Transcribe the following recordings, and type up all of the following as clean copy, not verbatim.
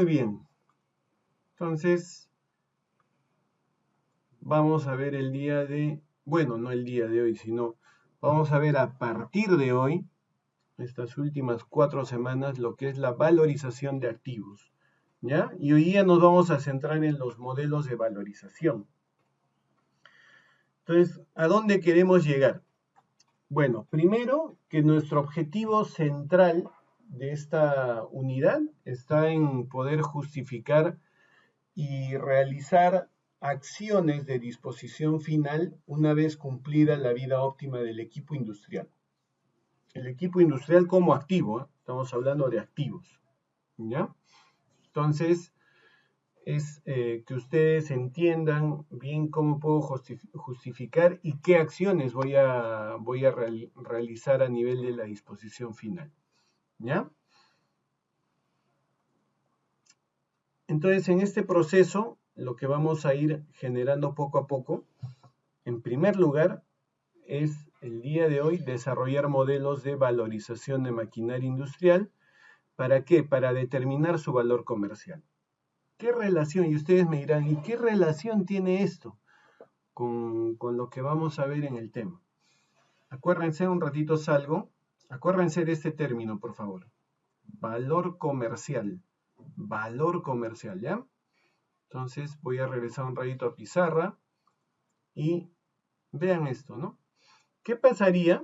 Muy bien. Entonces, vamos a ver el día de, bueno, no el día de hoy, sino vamos a ver a partir de hoy, estas últimas 4 semanas, lo que es la valorización de activos, ¿ya? Y hoy día nos vamos a centrar en los modelos de valorización. Entonces, ¿a dónde queremos llegar? Bueno, primero que nuestro objetivo central de esta unidad está en poder justificar y realizar acciones de disposición final una vez cumplida la vida óptima del equipo industrial. El equipo industrial como activo, ¿eh? Estamos hablando de activos, ¿ya? Entonces, es que ustedes entiendan bien cómo puedo justificar y qué acciones voy a realizar a nivel de la disposición final, ¿ya? Entonces, en este proceso, lo que vamos a ir generando poco a poco, en primer lugar, es el día de hoy desarrollar modelos de valorización de maquinaria industrial. ¿Para qué? Para determinar su valor comercial. ¿Qué relación? Y ustedes me dirán, ¿y qué relación tiene esto con lo que vamos a ver en el tema? Acuérdense, un ratito salgo. Acuérdense de este término, por favor. Valor comercial. Valor comercial, ¿ya? Entonces voy a regresar un ratito a pizarra y vean esto, ¿no? ¿Qué pasaría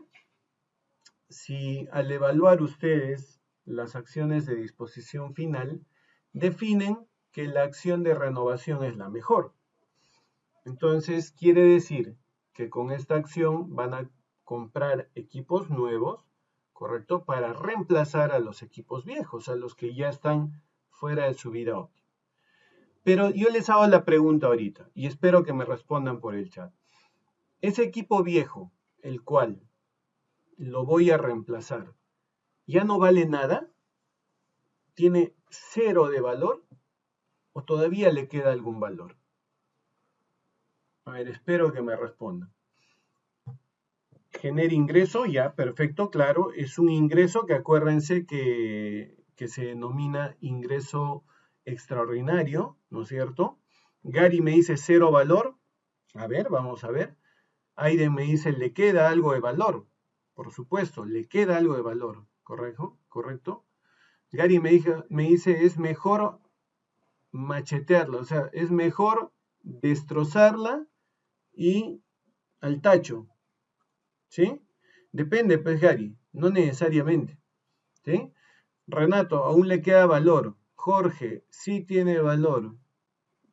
si al evaluar ustedes las acciones de disposición final definen que la acción de renovación es la mejor? Entonces quiere decir que con esta acción van a comprar equipos nuevos, ¿correcto? Para reemplazar a los equipos viejos, a los que ya están fuera de su vida óptima. Pero yo les hago la pregunta ahorita y espero que me respondan por el chat. Ese equipo viejo, el cual lo voy a reemplazar, ¿ya no vale nada? ¿Tiene cero de valor? ¿O todavía le queda algún valor? A ver, espero que me respondan. Genera ingreso, ya, perfecto, claro. Es un ingreso que acuérdense que se denomina ingreso extraordinario, ¿no es cierto? Gary me dice cero valor. A ver, vamos a ver. Aiden me dice, le queda algo de valor. Por supuesto, le queda algo de valor. ¿Correcto? ¿Correcto? Gary me dice, es mejor machetearla, o sea, es mejor destrozarla y al tacho. ¿Sí? Depende, pues, Gary, no necesariamente. ¿Sí? Renato, aún le queda valor. Jorge, sí tiene valor.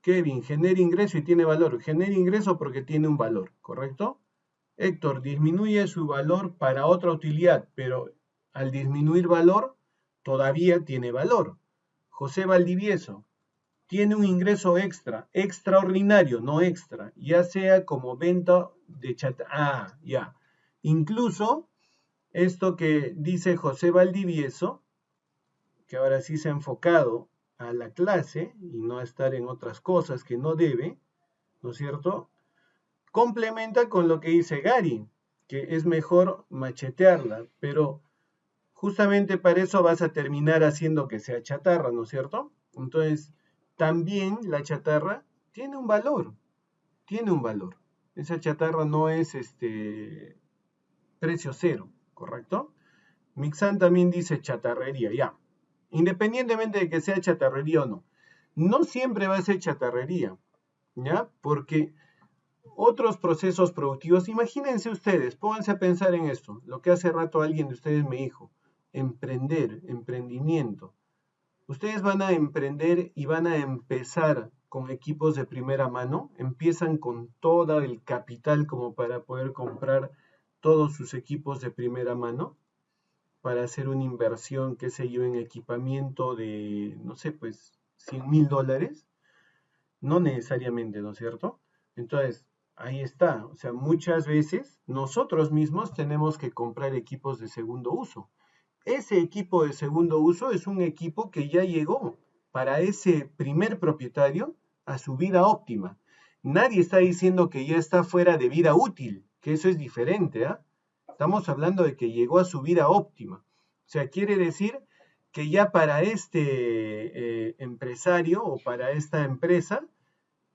Kevin, genera ingreso y tiene valor. Genera ingreso porque tiene un valor, ¿correcto? Héctor, disminuye su valor para otra utilidad, pero al disminuir valor, todavía tiene valor. José Valdivieso, tiene un ingreso extra, extraordinario, no extra, ya sea como venta de chat. Ah, ya. Incluso esto que dice José Valdivieso, que ahora sí se ha enfocado a la clase y no a estar en otras cosas que no debe, ¿no es cierto? Complementa con lo que dice Gary, que es mejor machetearla, pero justamente para eso vas a terminar haciendo que sea chatarra, ¿no es cierto? Entonces, también la chatarra tiene un valor, tiene un valor. Esa chatarra no es precio cero, ¿correcto? Mixan también dice chatarrería, ya. Independientemente de que sea chatarrería o no. No siempre va a ser chatarrería, ¿ya? Porque otros procesos productivos, imagínense ustedes, pónganse a pensar en esto, lo que hace rato alguien de ustedes me dijo, emprender, emprendimiento. Ustedes van a emprender y van a empezar con equipos de primera mano, empiezan con todo el capital como para poder comprar todos sus equipos de primera mano, para hacer una inversión, qué sé yo, en equipamiento de, no sé, pues, $100,000. No necesariamente, ¿no es cierto? Entonces, ahí está. O sea, muchas veces nosotros mismos tenemos que comprar equipos de segundo uso. Ese equipo de segundo uso es un equipo que ya llegó para ese primer propietario a su vida óptima. Nadie está diciendo que ya está fuera de vida útil, que eso es diferente, ¿ah? Estamos hablando de que llegó a su vida óptima. O sea, quiere decir que ya para este empresario o para esta empresa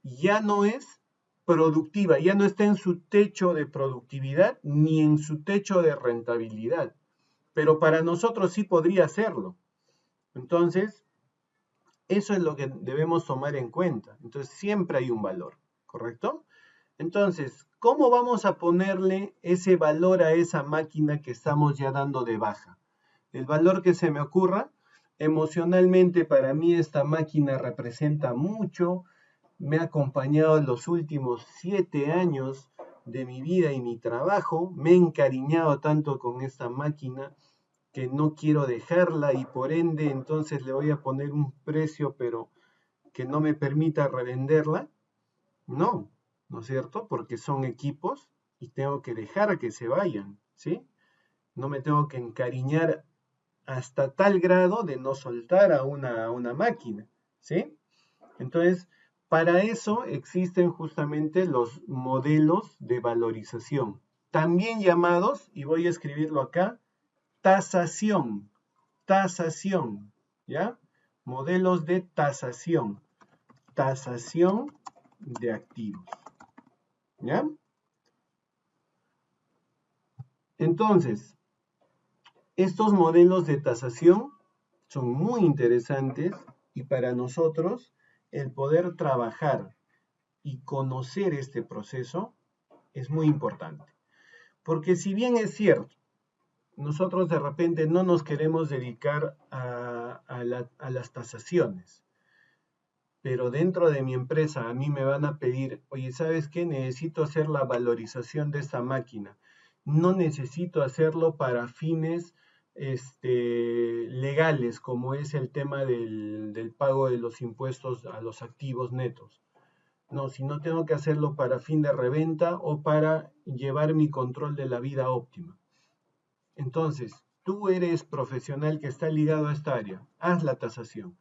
ya no es productiva, ya no está en su techo de productividad ni en su techo de rentabilidad, pero para nosotros sí podría serlo. Entonces, eso es lo que debemos tomar en cuenta. Entonces, siempre hay un valor, ¿correcto? Entonces, ¿cómo vamos a ponerle ese valor a esa máquina que estamos ya dando de baja? El valor que se me ocurra, emocionalmente para mí esta máquina representa mucho, me ha acompañado en los últimos 7 años de mi vida y mi trabajo, me he encariñado tanto con esta máquina que no quiero dejarla y por ende entonces le voy a poner un precio pero que no me permita revenderla. No, ¿no es cierto? Porque son equipos y tengo que dejar que se vayan, ¿sí? No me tengo que encariñar hasta tal grado de no soltar a una máquina, ¿sí? Entonces, para eso existen justamente los modelos de valorización, también llamados, y voy a escribirlo acá, tasación, tasación, ¿ya? Modelos de tasación, tasación de activos, ¿ya? Entonces, estos modelos de tasación son muy interesantes y para nosotros el poder trabajar y conocer este proceso es muy importante. Porque si bien es cierto, nosotros de repente no nos queremos dedicar a las tasaciones, pero dentro de mi empresa a mí me van a pedir, oye, ¿sabes qué? Necesito hacer la valorización de esta máquina. No necesito hacerlo para fines legales, como es el tema del pago de los impuestos a los activos netos. No, si no tengo que hacerlo para fin de reventa o para llevar mi control de la vida óptima. Entonces, tú eres profesional que está ligado a esta área, haz la tasación.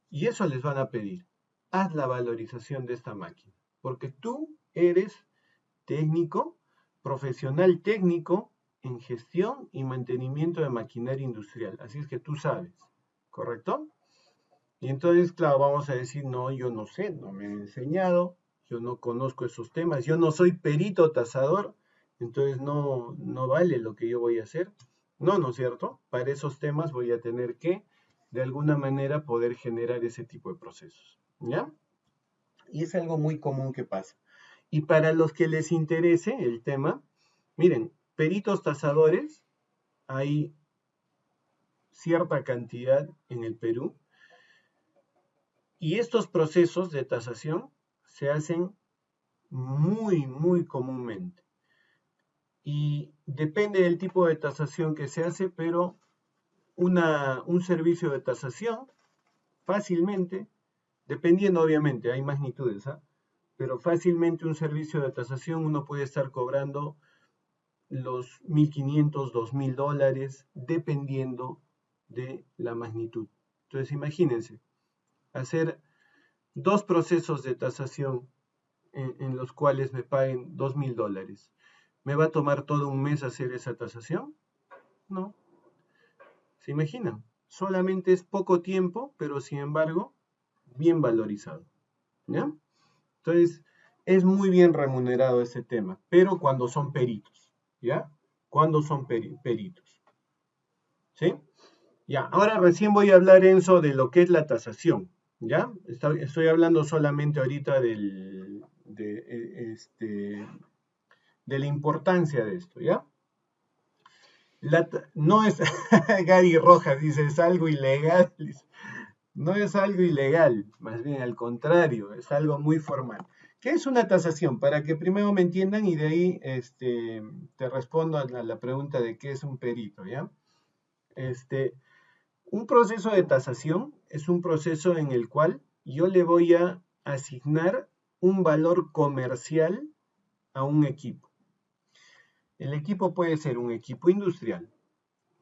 Y eso les van a pedir. Haz la valorización de esta máquina. Porque tú eres técnico, profesional técnico en gestión y mantenimiento de maquinaria industrial. Así es que tú sabes, ¿correcto? Y entonces, claro, vamos a decir, no, yo no sé, no me han enseñado, yo no conozco esos temas, yo no soy perito tasador, entonces no vale lo que yo voy a hacer. No, ¿no es cierto? Para esos temas voy a tener que, de alguna manera, poder generar ese tipo de procesos, ¿ya? Y es algo muy común que pasa. Y para los que les interese el tema, miren, peritos tasadores, hay cierta cantidad en el Perú, y estos procesos de tasación se hacen muy comúnmente. Y depende del tipo de tasación que se hace, pero un servicio de tasación fácilmente, dependiendo obviamente, hay magnitudes, ¿ah? Pero fácilmente un servicio de tasación uno puede estar cobrando los 1.500, 2.000 dólares, dependiendo de la magnitud. Entonces imagínense, hacer 2 procesos de tasación en los cuales me paguen 2.000 dólares. ¿Me va a tomar todo un mes hacer esa tasación? No. ¿Se imaginan? Solamente es poco tiempo, pero sin embargo, bien valorizado. ¿Ya? Entonces, es muy bien remunerado ese tema, pero cuando son peritos. ¿Ya? Cuando son peritos. ¿Sí? Ya, ahora recién voy a hablar, Enzo, de lo que es la tasación. ¿Ya? Estoy hablando solamente ahorita de la importancia de esto, ¿ya? No es, Gary Rojas dice, es algo ilegal. No es algo ilegal, más bien al contrario, es algo muy formal. ¿Qué es una tasación? Para que primero me entiendan y de ahí te respondo a la pregunta de qué es un perito, ¿ya? Un proceso de tasación es un proceso en el cual yo le voy a asignar un valor comercial a un equipo. El equipo puede ser un equipo industrial,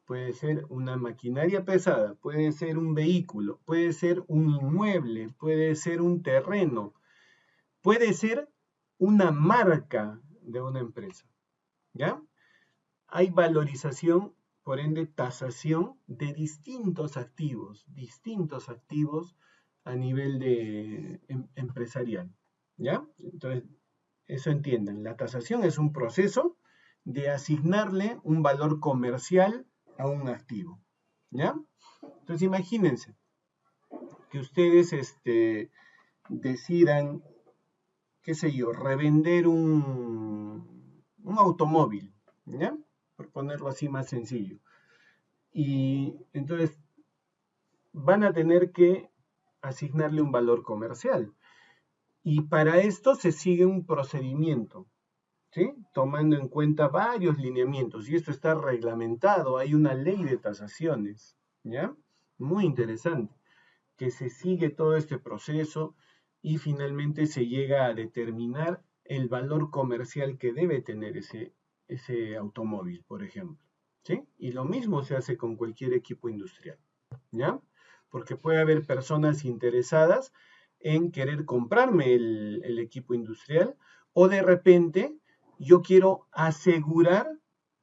puede ser una maquinaria pesada, puede ser un vehículo, puede ser un inmueble, puede ser un terreno, puede ser una marca de una empresa, ¿ya? Hay valorización por ende, tasación de distintos activos a nivel de empresarial, ¿ya? Entonces, eso entiendan, la tasación es un proceso de asignarle un valor comercial a un activo, ¿ya? Entonces, imagínense que ustedes decidan, qué sé yo, revender un automóvil, ¿ya? Por ponerlo así más sencillo. Y entonces van a tener que asignarle un valor comercial. Y para esto se sigue un procedimiento, ¿sí? Tomando en cuenta varios lineamientos. Y esto está reglamentado, hay una ley de tasaciones, ¿ya? Muy interesante, que se sigue todo este proceso y finalmente se llega a determinar el valor comercial que debe tener ese automóvil, por ejemplo, ¿sí? Y lo mismo se hace con cualquier equipo industrial, ¿ya? Porque puede haber personas interesadas en querer comprarme el equipo industrial o de repente yo quiero asegurar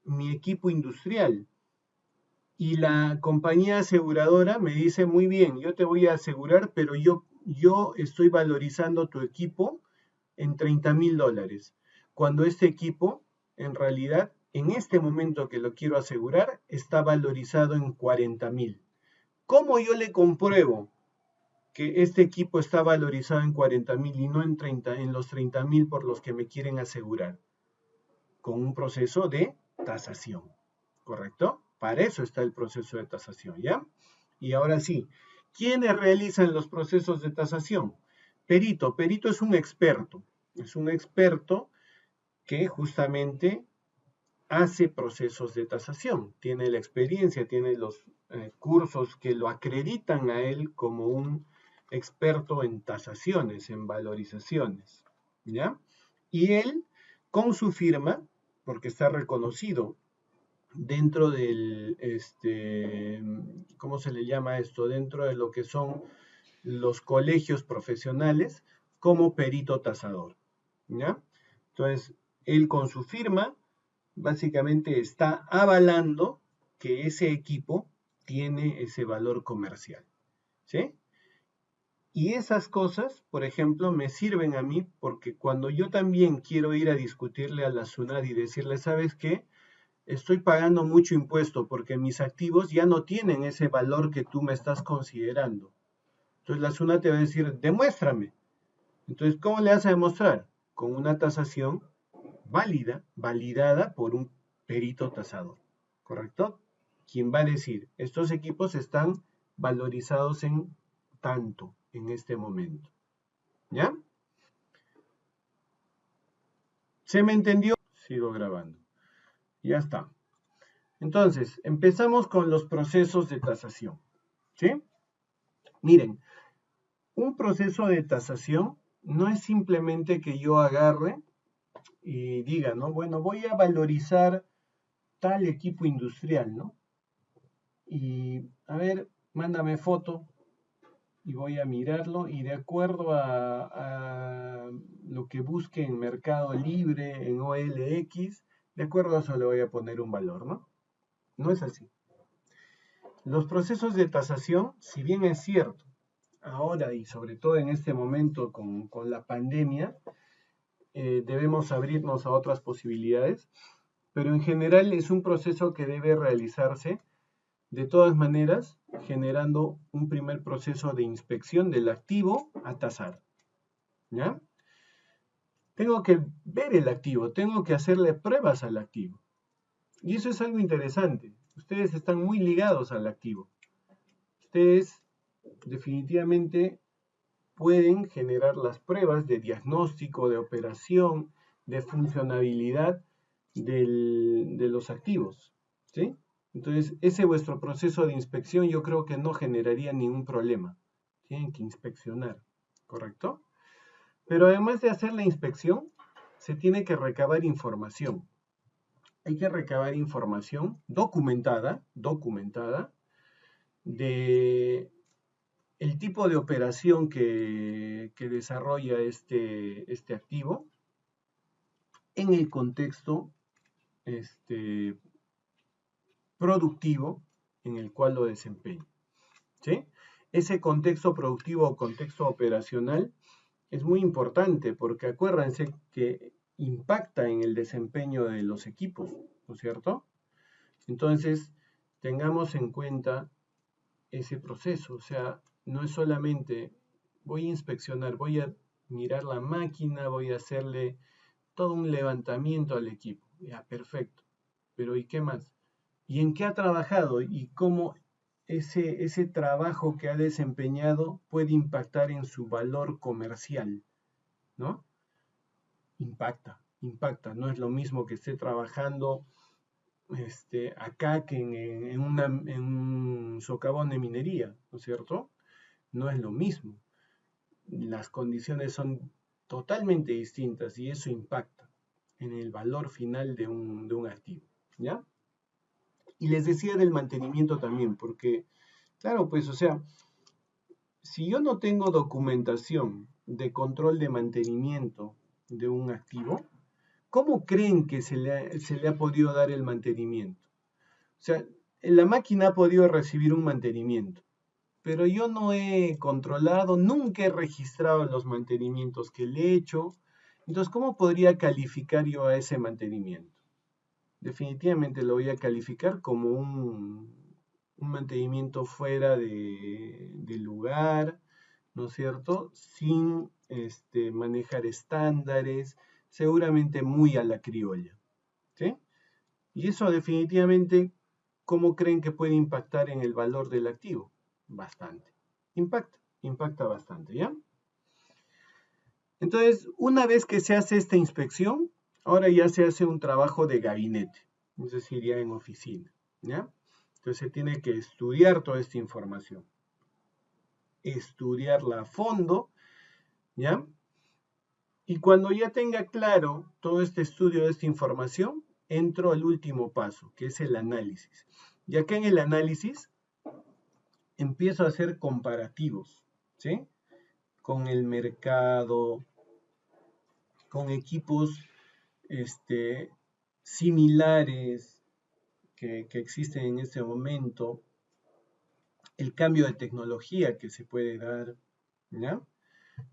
mi equipo industrial y la compañía aseguradora me dice, muy bien, yo te voy a asegurar, pero yo estoy valorizando tu equipo en $30,000, cuando este equipo, en realidad, en este momento que lo quiero asegurar, está valorizado en 40,000. ¿Cómo yo le compruebo que este equipo está valorizado en 40,000 y no en los 30,000 por los que me quieren asegurar? Con un proceso de tasación, ¿correcto? Para eso está el proceso de tasación, ¿ya? Y ahora sí, ¿quiénes realizan los procesos de tasación? Perito. Perito es un experto que justamente hace procesos de tasación, tiene la experiencia, tiene los cursos que lo acreditan a él como un experto en tasaciones, en valorizaciones, ¿ya? Y él, con su firma, porque está reconocido dentro del, ¿cómo se le llama esto? Dentro de lo que son los colegios profesionales como perito tasador, ¿ya? Entonces, él con su firma básicamente está avalando que ese equipo tiene ese valor comercial, ¿sí? Y esas cosas, por ejemplo, me sirven a mí porque cuando yo también quiero ir a discutirle a la SUNAT y decirle, ¿sabes qué? Estoy pagando mucho impuesto porque mis activos ya no tienen ese valor que tú me estás considerando. Entonces la SUNAT te va a decir, demuéstrame. Entonces, ¿cómo le vas a demostrar? Con una tasación validada por un perito tasador, ¿correcto? Quien va a decir, estos equipos están valorizados en tanto en este momento, ¿ya? ¿Se me entendió? Sigo grabando. Ya está. Entonces, empezamos con los procesos de tasación, ¿sí? Miren, un proceso de tasación no es simplemente que yo agarre y diga, ¿no? Bueno, voy a valorizar tal equipo industrial, ¿no? Y, a ver, mándame foto y voy a mirarlo y de acuerdo a lo que busque en Mercado Libre, en OLX, de acuerdo a eso le voy a poner un valor, ¿no? No es así. Los procesos de tasación, si bien es cierto, ahora y sobre todo en este momento con la pandemia, debemos abrirnos a otras posibilidades, pero en general es un proceso que debe realizarse de todas maneras generando un primer proceso de inspección del activo a tasar, ¿ya? Tengo que ver el activo, tengo que hacerle pruebas al activo. Y eso es algo interesante. Ustedes están muy ligados al activo. Ustedes definitivamente pueden generar las pruebas de diagnóstico, de operación, de funcionabilidad de los activos, ¿sí? Entonces, ese vuestro proceso de inspección yo creo que no generaría ningún problema. Tienen que inspeccionar, ¿correcto? Pero además de hacer la inspección, se tiene que recabar información. Hay que recabar información documentada, de el tipo de operación que desarrolla este activo en el contexto este, productivo en el cual lo desempeño, ¿sí? Ese contexto productivo o contexto operacional es muy importante porque acuérdense que impacta en el desempeño de los equipos, ¿no es cierto? Entonces, tengamos en cuenta ese proceso, o sea, no es solamente voy a inspeccionar, voy a mirar la máquina, voy a hacerle todo un levantamiento al equipo. Ya, perfecto. Pero ¿y qué más? ¿Y en qué ha trabajado? ¿Y cómo ese trabajo que ha desempeñado puede impactar en su valor comercial? ¿No? Impacta. No es lo mismo que esté trabajando acá que en un socavón de minería, ¿no es cierto? No es lo mismo. Las condiciones son totalmente distintas y eso impacta en el valor final de un activo, ¿ya? Y les decía del mantenimiento también, porque, claro, pues, o sea, si yo no tengo documentación de control de mantenimiento de un activo, ¿cómo creen que se le ha podido dar el mantenimiento? O sea, la máquina ha podido recibir un mantenimiento, pero yo no he controlado, nunca he registrado los mantenimientos que le he hecho. Entonces, ¿cómo podría calificar yo a ese mantenimiento? Definitivamente lo voy a calificar como un mantenimiento fuera de lugar, ¿no es cierto? Sin manejar estándares, seguramente muy a la criolla, ¿sí? Y eso definitivamente, ¿cómo creen que puede impactar en el valor del activo? Bastante. Impacta bastante, ¿ya? Entonces, una vez que se hace esta inspección, ahora ya se hace un trabajo de gabinete, es decir, ya en oficina, ¿ya? Entonces se tiene que estudiar toda esta información, estudiarla a fondo, ¿ya? Y cuando ya tenga claro todo este estudio de esta información, entro al último paso, que es el análisis. Y acá en el análisis empiezo a hacer comparativos, ¿sí? Con el mercado, con equipos similares que existen en este momento, el cambio de tecnología que se puede dar, ¿ya?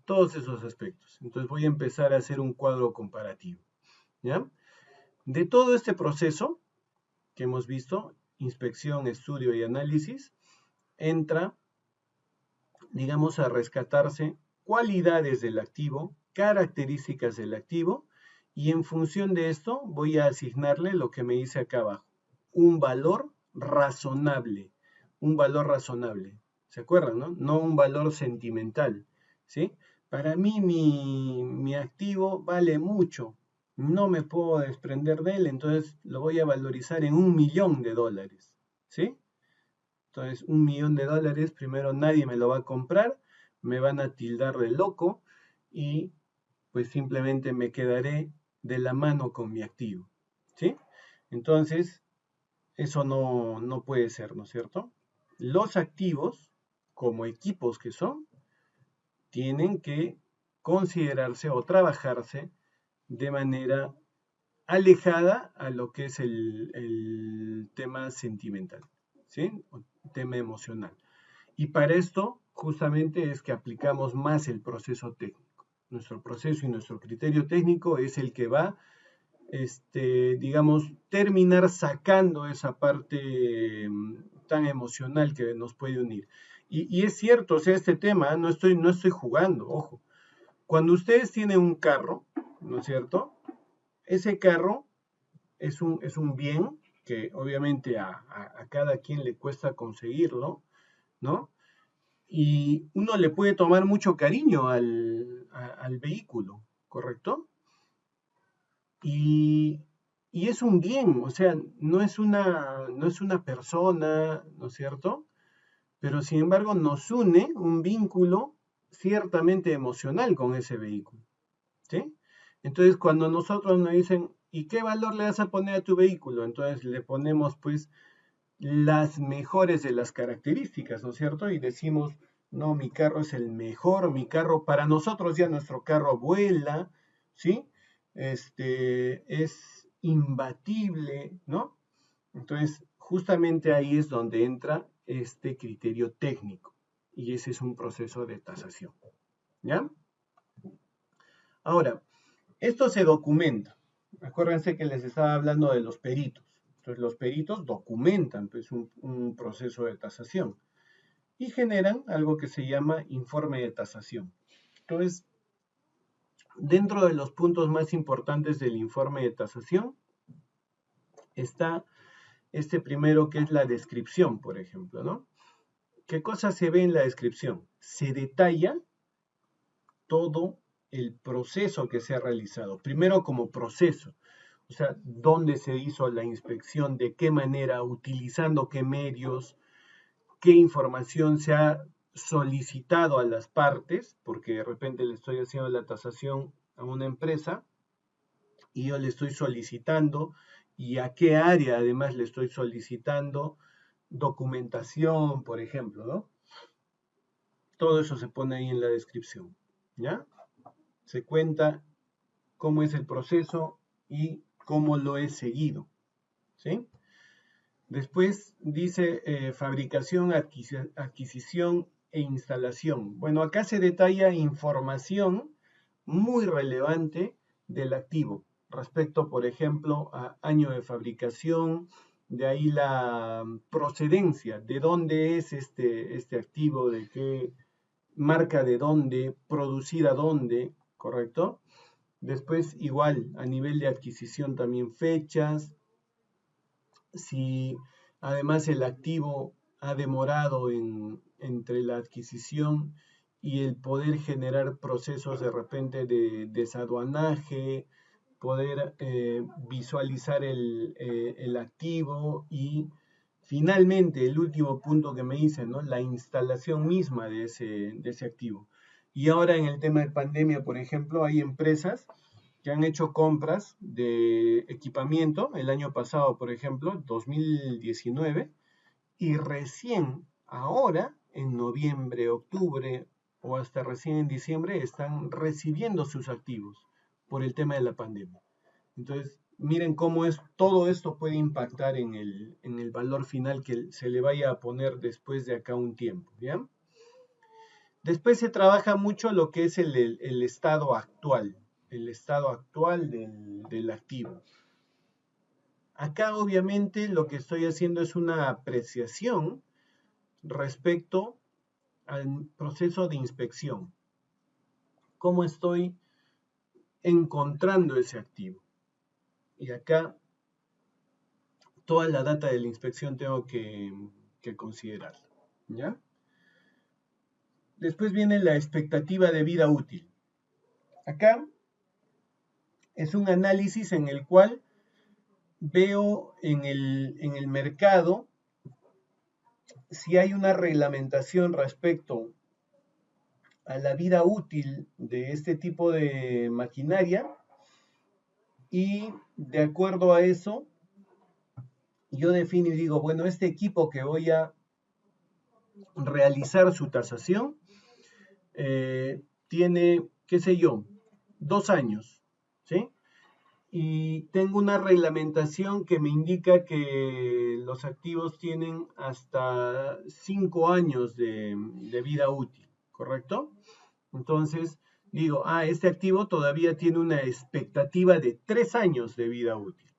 Todos esos aspectos. Entonces voy a empezar a hacer un cuadro comparativo, ¿ya? De todo este proceso que hemos visto, inspección, estudio y análisis, entra, digamos, a rescatarse cualidades del activo, características del activo, y en función de esto voy a asignarle lo que me dice acá abajo, un valor razonable, un valor razonable. ¿Se acuerdan, no? No un valor sentimental, ¿sí? Para mí mi activo vale mucho, no me puedo desprender de él, entonces lo voy a valorizar en $1.000.000, ¿sí? Entonces, $1.000.000, primero nadie me lo va a comprar, me van a tildar de loco y pues simplemente me quedaré de la mano con mi activo, ¿sí? Entonces, eso no puede ser, ¿no es cierto? Los activos, como equipos que son, tienen que considerarse o trabajarse de manera alejada a lo que es el tema sentimental, ¿sí? O tema emocional. Y para esto, justamente, es que aplicamos más el proceso técnico. Nuestro proceso y nuestro criterio técnico es el que va, digamos, terminar sacando esa parte tan emocional que nos puede unir. Y es cierto, o sea, este tema, no estoy jugando, ojo. Cuando ustedes tienen un carro, ¿no es cierto? Ese carro es un bien que obviamente a cada quien le cuesta conseguirlo, ¿no? Y uno le puede tomar mucho cariño al vehículo, ¿correcto? Y, y es un bien, o sea, no es una persona, ¿no es cierto? Pero sin embargo nos une un vínculo ciertamente emocional con ese vehículo, ¿sí? Entonces cuando nosotros nos dicen, ¿y qué valor le vas a poner a tu vehículo? Entonces le ponemos pues las mejores de las características, ¿no es cierto? Y decimos, no, mi carro es el mejor, mi carro, para nosotros ya nuestro carro vuela, ¿sí? Es imbatible, ¿no? Entonces, justamente ahí es donde entra este criterio técnico. Y ese es un proceso de tasación. ¿Ya? Ahora, esto se documenta. Acuérdense que les estaba hablando de los peritos. Entonces, los peritos documentan pues, un proceso de tasación y generan algo que se llama informe de tasación. Entonces, dentro de los puntos más importantes del informe de tasación está este primero que es la descripción, por ejemplo, ¿no? ¿Qué cosa se ve en la descripción? Se detalla todo el proceso que se ha realizado. Primero como proceso, o sea, dónde se hizo la inspección, de qué manera, utilizando qué medios, qué información se ha solicitado a las partes, porque de repente le estoy haciendo la tasación a una empresa y yo le estoy solicitando y a qué área además le estoy solicitando documentación, por ejemplo, ¿no? Todo eso se pone ahí en la descripción, ¿ya? Se cuenta cómo es el proceso y cómo lo he seguido, ¿sí? Después dice fabricación, adquisición e instalación. Bueno, acá se detalla información muy relevante del activo respecto, por ejemplo, a año de fabricación, de ahí la procedencia, de dónde es este activo, de qué marca de dónde, producida dónde, ¿correcto? Después, igual, a nivel de adquisición también fechas, si además el activo ha demorado entre la adquisición y el poder generar procesos de repente de desaduanaje, poder visualizar el activo y finalmente el último punto que me dice, ¿no? La instalación misma de ese activo. Y ahora en el tema de pandemia, por ejemplo, hay empresas que han hecho compras de equipamiento el año pasado, por ejemplo, 2019, y recién ahora, en noviembre, octubre o hasta recién en diciembre, están recibiendo sus activos por el tema de la pandemia. Entonces, miren cómo es, todo esto puede impactar en el valor final que se le vaya a poner después de acá un tiempo, ¿ya? Después se trabaja mucho lo que es el estado actual, del activo. Acá obviamente lo que estoy haciendo es una apreciación respecto al proceso de inspección. ¿Cómo estoy encontrando ese activo? Y acá toda la data de la inspección tengo que considerar, ¿ya? Después viene la expectativa de vida útil. Acá es un análisis en el cual veo en el mercado si hay una reglamentación respecto a la vida útil de este tipo de maquinaria y de acuerdo a eso yo defino y digo, bueno, este equipo que voy a realizar su tasación tiene, qué sé yo, 2 años, ¿sí? Y tengo una reglamentación que me indica que los activos tienen hasta 5 años de vida útil, ¿correcto? Entonces digo, este activo todavía tiene una expectativa de 3 años de vida útil,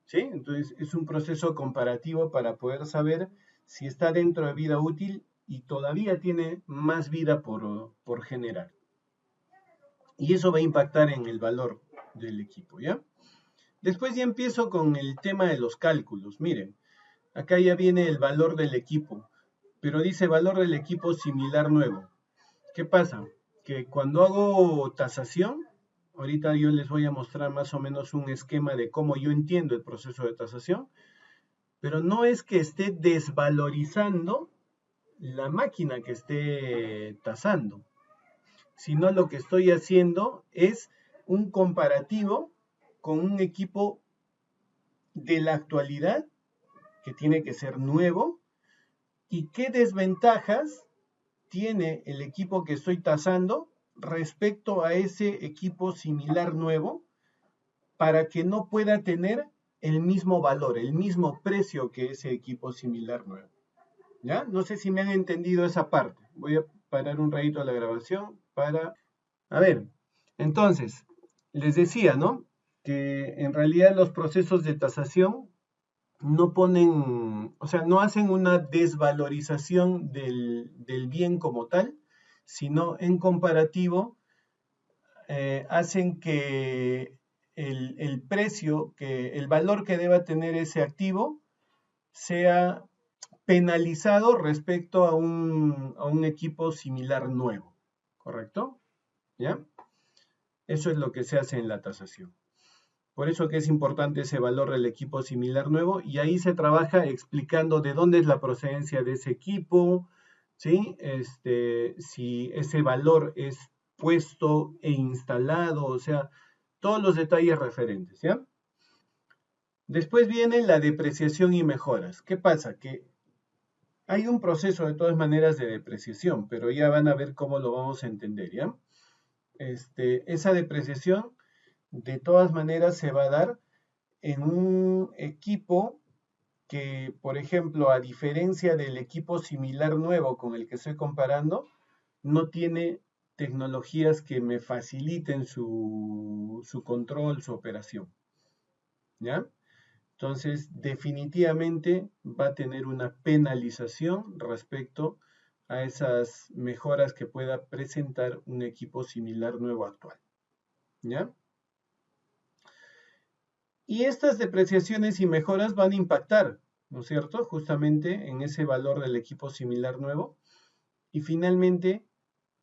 ¿sí? Entonces es un proceso comparativo para poder saber si está dentro de vida útil y todavía tiene más vida por generar. Y eso va a impactar en el valor del equipo, ¿ya? Después ya empiezo con el tema de los cálculos. Miren, acá ya viene el valor del equipo, pero dice valor del equipo similar nuevo. ¿Qué pasa? Que cuando hago tasación, ahorita yo les voy a mostrar más o menos un esquema de cómo yo entiendo el proceso de tasación, pero no es que esté desvalorizando la máquina que esté tasando, sino lo que estoy haciendo es un comparativo con un equipo de la actualidad, que tiene que ser nuevo, y qué desventajas tiene el equipo que estoy tasando respecto a ese equipo similar nuevo para que no pueda tener el mismo valor, el mismo precio que ese equipo similar nuevo. ¿Ya? No sé si me han entendido esa parte. Voy a parar un ratito la grabación para... A ver, entonces, les decía, ¿no? Que en realidad los procesos de tasación no ponen, o sea, no hacen una desvalorización del bien como tal, sino en comparativo hacen que el precio, que el valor que deba tener ese activo sea penalizado respecto a un equipo similar nuevo, ¿correcto? ¿Ya? Eso es lo que se hace en la tasación. Por eso que es importante ese valor del equipo similar nuevo y ahí se trabaja explicando de dónde es la procedencia de ese equipo, ¿sí? Si ese valor es puesto e instalado, o sea, todos los detalles referentes, ¿ya? Después viene la depreciación y mejoras. ¿Qué pasa? Que hay un proceso de todas maneras de depreciación, pero ya van a ver cómo lo vamos a entender, ¿ya? Esa depreciación de todas maneras se va a dar en un equipo que, por ejemplo, a diferencia del equipo similar nuevo con el que estoy comparando, no tiene tecnologías que me faciliten su control, su operación, ¿ya? Entonces, definitivamente va a tener una penalización respecto a esas mejoras que pueda presentar un equipo similar nuevo actual, ¿ya? Y estas depreciaciones y mejoras van a impactar, ¿no es cierto?, justamente en ese valor del equipo similar nuevo. Y finalmente,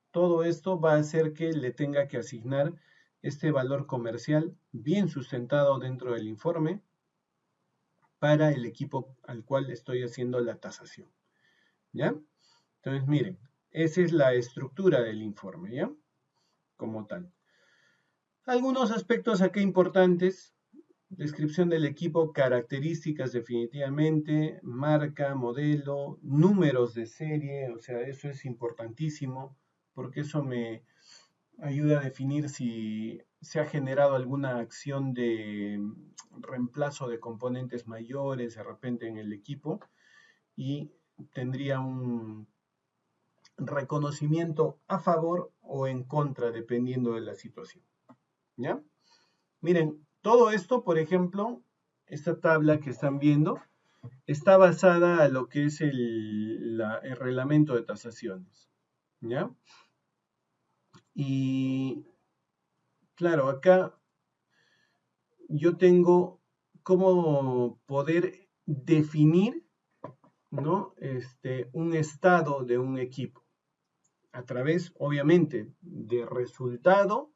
todo esto va a hacer que le tenga que asignar este valor comercial bien sustentado dentro del informe para el equipo al cual estoy haciendo la tasación, ¿ya? Entonces, miren, esa es la estructura del informe, ¿ya? Como tal. Algunos aspectos acá importantes. Descripción del equipo, características definitivamente, marca, modelo, números de serie, o sea, eso es importantísimo porque eso me ayuda a definir si se ha generado alguna acción de reemplazo de componentes mayores de repente en el equipo y tendría un reconocimiento a favor o en contra dependiendo de la situación. ¿Ya? Miren, todo esto, por ejemplo, esta tabla que están viendo, está basada a lo que es el reglamento de tasaciones. ¿Ya? Y claro, acá yo tengo cómo poder definir, ¿no? Un estado de un equipo a través, obviamente, de resultado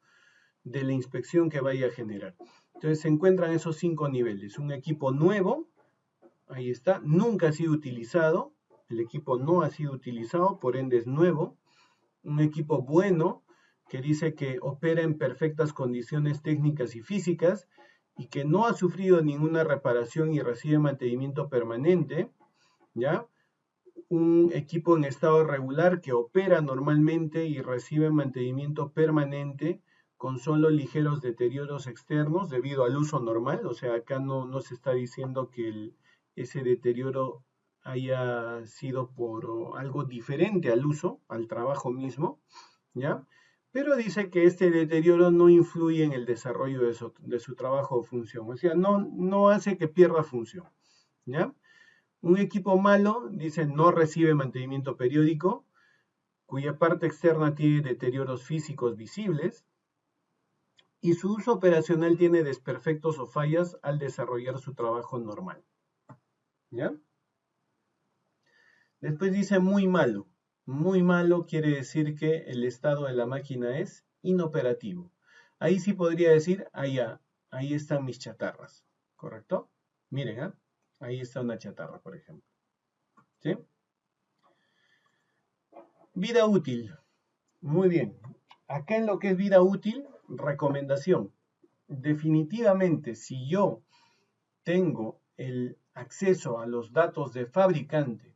de la inspección que vaya a generar. Entonces se encuentran esos 5 niveles. Un equipo nuevo, ahí está, nunca ha sido utilizado, el equipo no ha sido utilizado, por ende es nuevo. Un equipo bueno, que dice que opera en perfectas condiciones técnicas y físicas y que no ha sufrido ninguna reparación y recibe mantenimiento permanente, ¿ya? Un equipo en estado regular que opera normalmente y recibe mantenimiento permanente con solo ligeros deterioros externos debido al uso normal, o sea, acá no se está diciendo que ese deterioro haya sido por algo diferente al uso, al trabajo mismo, ¿ya? Pero dice que este deterioro no influye en el desarrollo de su trabajo o función, o sea, no hace que pierda función, ¿ya? Un equipo malo, dice, no recibe mantenimiento periódico, cuya parte externa tiene deterioros físicos visibles, y su uso operacional tiene desperfectos o fallas al desarrollar su trabajo normal. ¿Ya? Después dice muy malo. Muy malo quiere decir que el estado de la máquina es inoperativo. Ahí sí podría decir, ahí están mis chatarras, ¿correcto? Miren, ¿eh? Ahí está una chatarra, por ejemplo. ¿Sí? Vida útil. Muy bien. Acá en lo que es vida útil, recomendación. Definitivamente, si yo tengo el acceso a los datos de fabricante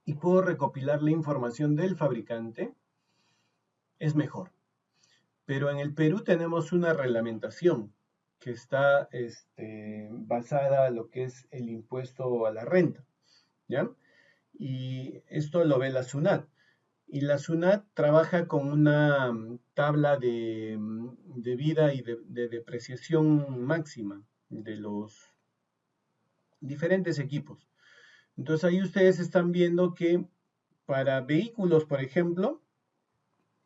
y puedo recopilar la información del fabricante, es mejor. Pero en el Perú tenemos una reglamentación que está basada en lo que es el impuesto a la renta, ¿ya? Y esto lo ve la SUNAT. Y la SUNAT trabaja con una tabla de vida y de depreciación máxima de los diferentes equipos. Entonces ahí ustedes están viendo que para vehículos, por ejemplo,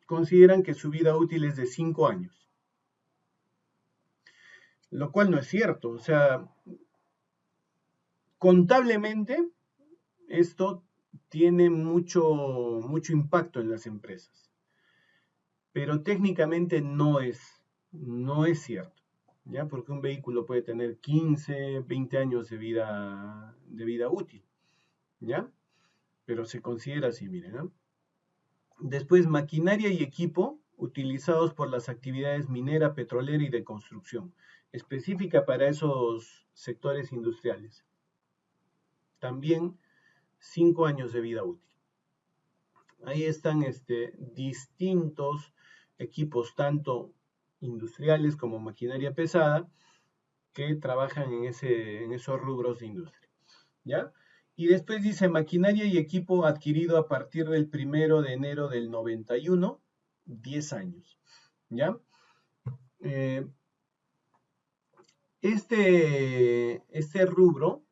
consideran que su vida útil es de 5 años, lo cual no es cierto. O sea, contablemente esto tiene mucho impacto en las empresas, pero técnicamente no es cierto, ¿ya? Porque un vehículo puede tener 15, 20 años de vida útil, ¿ya? Pero se considera así, miren, ¿no? Después, maquinaria y equipo utilizados por las actividades minera, petrolera y de construcción, específica para esos sectores industriales. También 5 años de vida útil. Ahí están distintos equipos, tanto industriales como maquinaria pesada, que trabajan en esos rubros de industria, ¿ya? Y después dice maquinaria y equipo adquirido a partir del 1 de enero del 91, 10 años, ¿ya? Este rubro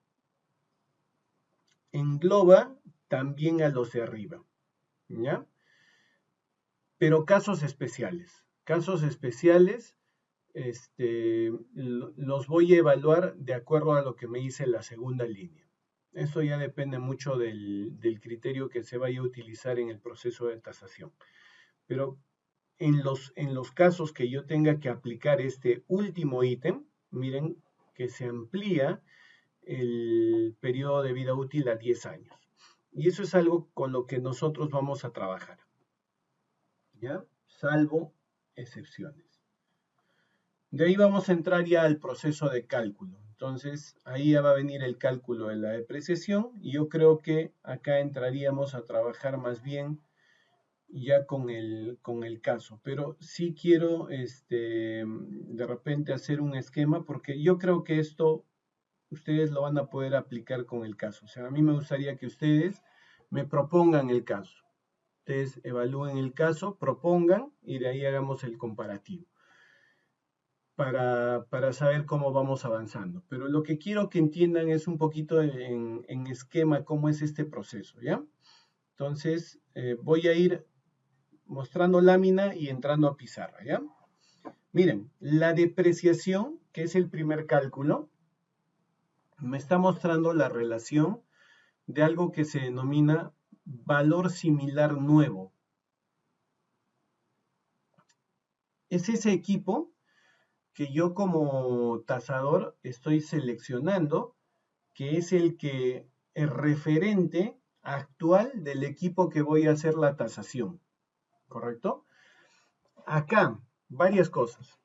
engloba también a los de arriba, ¿ya? Pero casos especiales, los voy a evaluar de acuerdo a lo que me dice la segunda línea. Eso ya depende mucho del criterio que se vaya a utilizar en el proceso de tasación. Pero en los casos que yo tenga que aplicar este último ítem, miren que se amplía el periodo de vida útil a 10 años. Y eso es algo con lo que nosotros vamos a trabajar, ¿ya? Salvo excepciones. De ahí vamos a entrar ya al proceso de cálculo. Entonces, ahí ya va a venir el cálculo de la depreciación y yo creo que acá entraríamos a trabajar más bien ya con el caso. Pero sí quiero de repente hacer un esquema porque yo creo que esto ustedes lo van a poder aplicar con el caso. O sea, a mí me gustaría que ustedes me propongan el caso. Ustedes evalúen el caso, propongan y de ahí hagamos el comparativo para saber cómo vamos avanzando. Pero lo que quiero que entiendan es un poquito en esquema cómo es este proceso, ¿ya? Entonces, voy a ir mostrando lámina y entrando a pizarra, ¿ya? Miren, la depreciación, que es el primer cálculo, me está mostrando la relación de algo que se denomina valor similar nuevo. Es ese equipo que yo como tasador estoy seleccionando, que es el referente actual del equipo que voy a hacer la tasación, ¿correcto? Acá, varias cosas.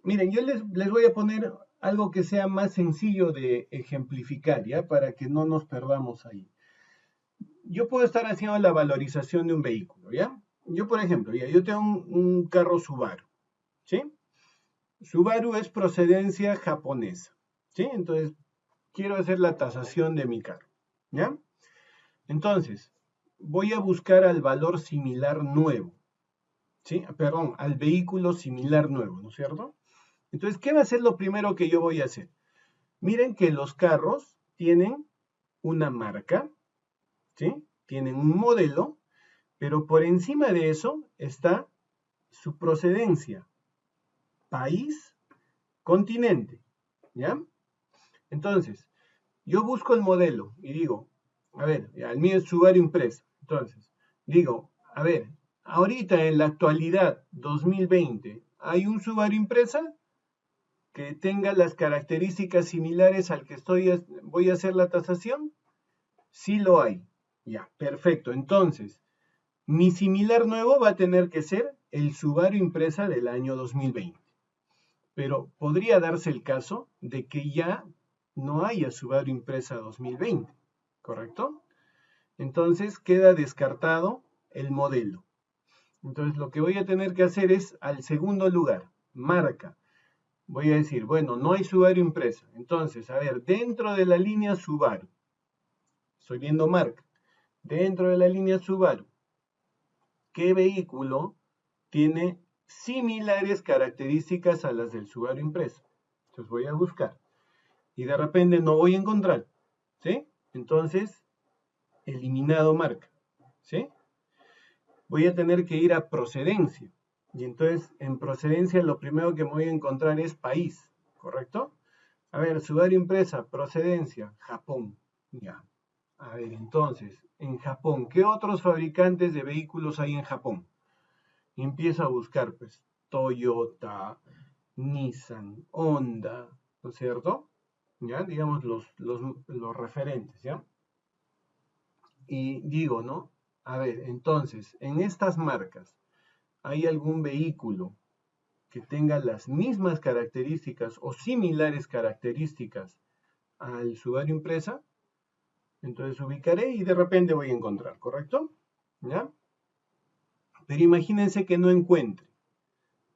Miren, yo les voy a poner algo que sea más sencillo de ejemplificar, ¿ya? Para que no nos perdamos ahí. Yo puedo estar haciendo la valorización de un vehículo, ¿ya? Yo, por ejemplo, yo tengo un carro Subaru, ¿sí? Subaru es procedencia japonesa, ¿sí? Entonces, quiero hacer la tasación de mi carro, ¿ya? Entonces, voy a buscar al valor similar nuevo, ¿sí? Perdón, al vehículo similar nuevo, ¿no es cierto? Entonces, ¿qué va a ser lo primero que yo voy a hacer? Miren que los carros tienen una marca, ¿sí? Tienen un modelo, pero por encima de eso está su procedencia, país, continente, ¿ya? Entonces, yo busco el modelo y digo, a ver, el mío es Subaru Impresa. Entonces, digo, a ver, ahorita en la actualidad, 2020, ¿hay un Subaru Impresa que tenga las características similares al que voy a hacer la tasación? Sí lo hay. Ya, perfecto. Entonces, mi similar nuevo va a tener que ser el Subaru Impresa del año 2020. Pero podría darse el caso de que ya no haya Subaru Impresa 2020, ¿correcto? Entonces queda descartado el modelo. Entonces lo que voy a tener que hacer es al segundo lugar, marca. voy a decir, bueno, no hay Subaru Impresa. Entonces, a ver, dentro de la línea Subaru, estoy viendo marca, dentro de la línea Subaru, ¿qué vehículo tiene similares características a las del Subaru Impresa? Entonces voy a buscar y de repente no voy a encontrar, ¿sí? Entonces, eliminado marca, ¿sí? Voy a tener que ir a procedencia. Y entonces, en procedencia, lo primero que me voy a encontrar es país, ¿correcto? A ver, Subaru Impresa, procedencia, Japón. Ya. A ver, entonces, en Japón, ¿qué otros fabricantes de vehículos hay en Japón? Y empiezo a buscar, pues, Toyota, Nissan, Honda, ¿no es cierto? Ya, digamos los referentes, ¿ya? Y digo, ¿no? A ver, entonces, en estas marcas, ¿hay algún vehículo que tenga las mismas características o similares características al Subaru Impresa? Entonces ubicaré y de repente voy a encontrar, ¿correcto? ¿Ya? Pero imagínense que no encuentre.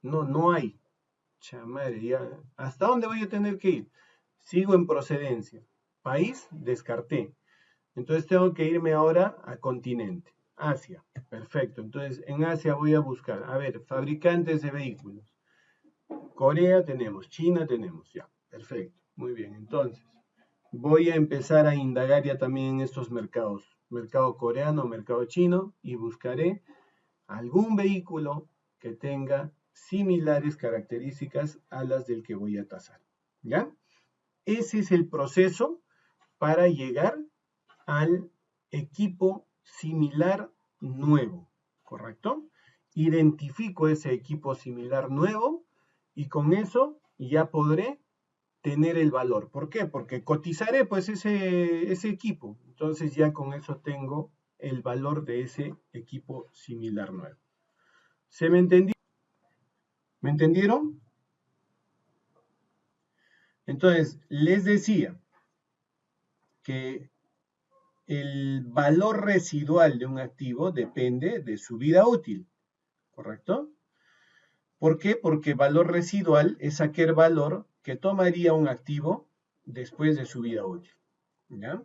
No, no hay. Chamadre, ya. ¿Hasta dónde voy a tener que ir? Sigo en procedencia. País, descarté. Entonces tengo que irme ahora a continente. Asia. Perfecto. Entonces en Asia voy a buscar. A ver, fabricantes de vehículos. Corea tenemos, China tenemos. Ya. Perfecto. Muy bien. Entonces voy a empezar a indagar ya también en estos mercados. Mercado coreano, mercado chino. Y buscaré algún vehículo que tenga similares características a las del que voy a tasar. ¿Ya? Ese es el proceso para llegar al equipo similar nuevo, ¿correcto? Identifico ese equipo similar nuevo y con eso ya podré tener el valor. ¿Por qué? Porque cotizaré pues ese equipo. Entonces ya con eso tengo el valor de ese equipo similar nuevo. ¿Se me entendió? ¿Me entendieron? Entonces, les decía que el valor residual de un activo depende de su vida útil, ¿correcto? ¿Por qué? Porque valor residual es aquel valor que tomaría un activo después de su vida útil, ¿ya?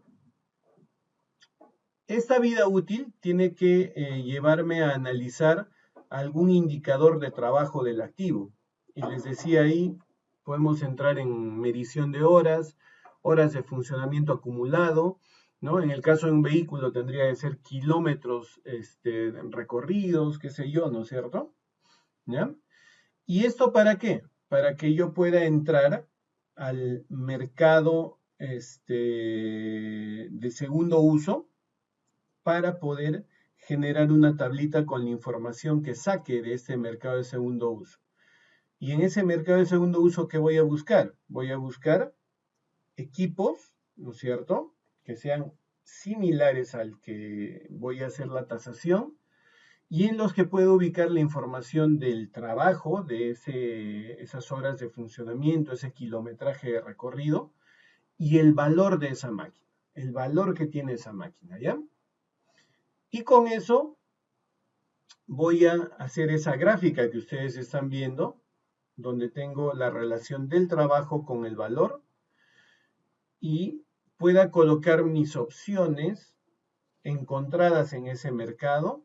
Esta vida útil tiene que llevarme a analizar algún indicador de trabajo del activo. Y les decía ahí, podemos entrar en medición de horas, horas de funcionamiento acumulado, ¿no? En el caso de un vehículo tendría que ser kilómetros recorridos, qué sé yo, ¿no es cierto? ¿Ya? ¿Y esto para qué? Para que yo pueda entrar al mercado de segundo uso, para poder generar una tablita con la información que saque de este mercado de segundo uso. Y en ese mercado de segundo uso, ¿qué voy a buscar? Voy a buscar equipos, ¿no es cierto?, que sean similares al que voy a hacer la tasación y en los que puedo ubicar la información del trabajo, de esas horas de funcionamiento, ese kilometraje de recorrido y el valor de esa máquina, el valor que tiene esa máquina, ¿ya? Y con eso voy a hacer esa gráfica que ustedes están viendo, donde tengo la relación del trabajo con el valor y pueda colocar mis opciones encontradas en ese mercado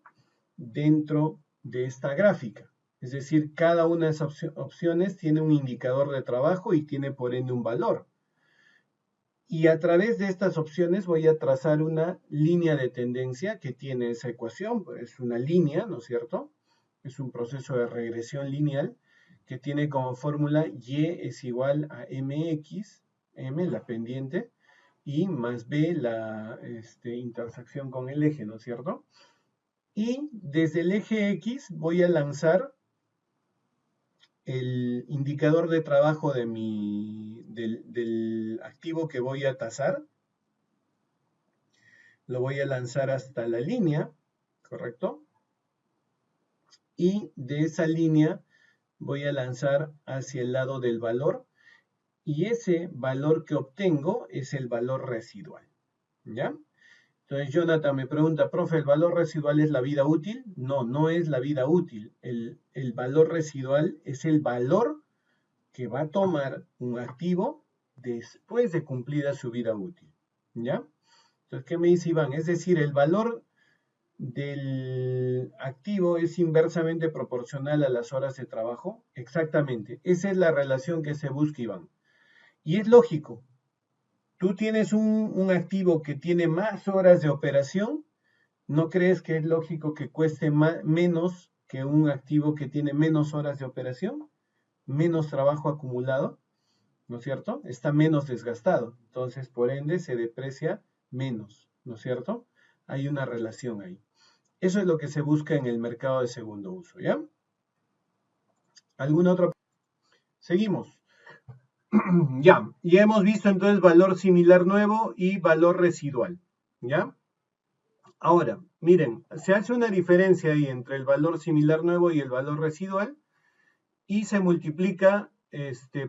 dentro de esta gráfica. Es decir, cada una de esas opciones tiene un indicador de trabajo y tiene por ende un valor. Y a través de estas opciones voy a trazar una línea de tendencia que tiene esa ecuación. Es una línea, ¿no es cierto? Es un proceso de regresión lineal que tiene como fórmula Y es igual a MX, M la pendiente, y más B la intersección con el eje, ¿no es cierto? Y desde el eje X voy a lanzar el indicador de trabajo del activo que voy a tasar. Lo voy a lanzar hasta la línea, ¿correcto? Y de esa línea voy a lanzar hacia el lado del valor y ese valor que obtengo es el valor residual, ¿ya? Entonces Jonathan me pregunta, profe, ¿el valor residual es la vida útil? No, no es la vida útil. El valor residual es el valor que va a tomar un activo después de cumplida su vida útil, ¿ya? Entonces, ¿qué me dice Iván? Es decir, el valor del activo es inversamente proporcional a las horas de trabajo. Exactamente, esa es la relación que se busca, Iván. Y es lógico, tú tienes un activo que tiene más horas de operación, ¿no crees que es lógico que cueste menos que un activo que tiene menos horas de operación? Menos trabajo acumulado, ¿no es cierto? Está menos desgastado, entonces por ende se deprecia menos, ¿no es cierto? Hay una relación ahí. Eso es lo que se busca en el mercado de segundo uso, ¿ya? ¿Alguna otra? Seguimos. Ya hemos visto entonces valor similar nuevo y valor residual, ¿ya? Ahora, miren, se hace una diferencia ahí entre el valor similar nuevo y el valor residual y se multiplica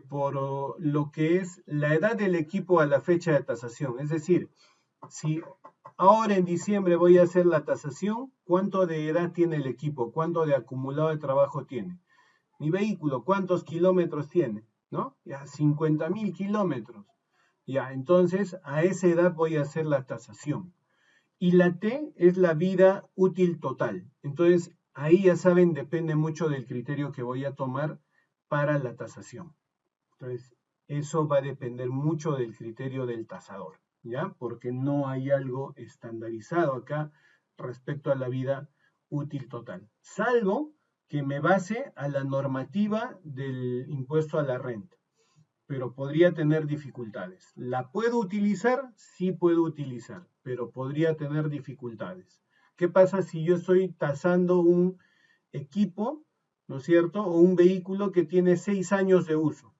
por lo que es la edad del equipo a la fecha de tasación. Es decir, si ahora en diciembre voy a hacer la tasación, ¿cuánto de edad tiene el equipo? ¿Cuánto de acumulado de trabajo tiene? Mi vehículo, ¿cuántos kilómetros tiene? ¿No? Ya, 50.000 kilómetros. Ya, entonces a esa edad voy a hacer la tasación. Y la T es la vida útil total. Entonces, ahí ya saben, depende mucho del criterio que voy a tomar para la tasación. Entonces, eso va a depender mucho del criterio del tasador, ¿ya? Porque no hay algo estandarizado acá respecto a la vida útil total, salvo que me base a la normativa del impuesto a la renta, pero podría tener dificultades. ¿La puedo utilizar? Sí puedo utilizar, pero podría tener dificultades. ¿Qué pasa si yo estoy tasando un equipo, ¿no es cierto? O un vehículo que tiene 6 años de uso.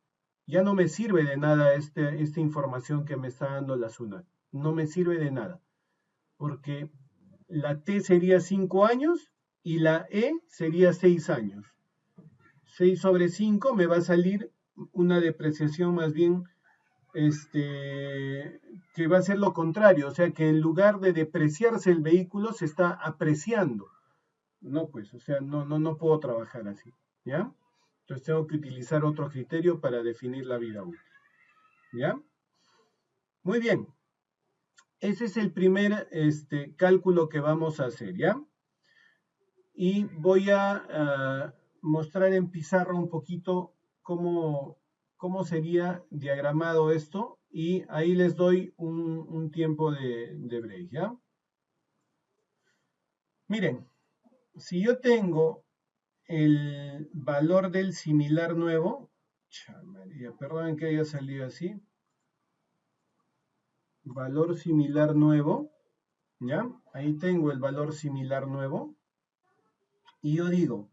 Ya no me sirve de nada esta información que me está dando la SUNAT. No me sirve de nada, porque la T sería 5 años y la E sería 6 años. 6 sobre 5 me va a salir una depreciación más bien que va a ser lo contrario, o sea que en lugar de depreciarse el vehículo se está apreciando. No, pues, o sea, no puedo trabajar así, ¿ya? Entonces tengo que utilizar otro criterio para definir la vida útil, ¿ya? Muy bien, ese es el primer cálculo que vamos a hacer, ¿ya? Y voy a mostrar en pizarra un poquito cómo sería diagramado esto y ahí les doy un tiempo de break, ¿ya? Miren, si yo tengo el valor del similar nuevo, María, perdonen que haya salido así, valor similar nuevo, ¿ya? Ahí tengo el valor similar nuevo y yo digo,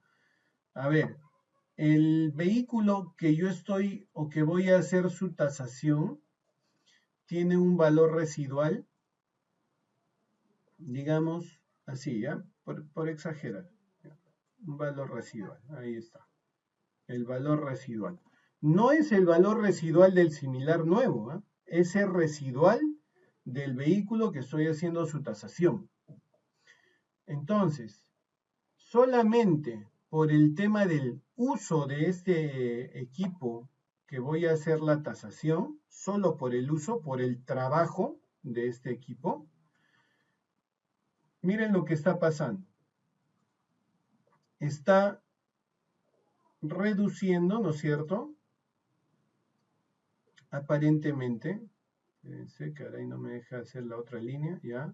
a ver, el vehículo que yo estoy o que voy a hacer su tasación tiene un valor residual, digamos así, ¿ya? Por exagerar, un valor residual, ahí está, el valor residual. No es el valor residual del similar nuevo, ¿eh? Es el residual del vehículo que estoy haciendo su tasación. Entonces, solamente por el tema del uso de este equipo que voy a hacer la tasación, solo por el uso, por el trabajo de este equipo, miren lo que está pasando. Está reduciendo, ¿no es cierto? Aparentemente, fíjense que ahora ahí no me deja hacer la otra línea, ya.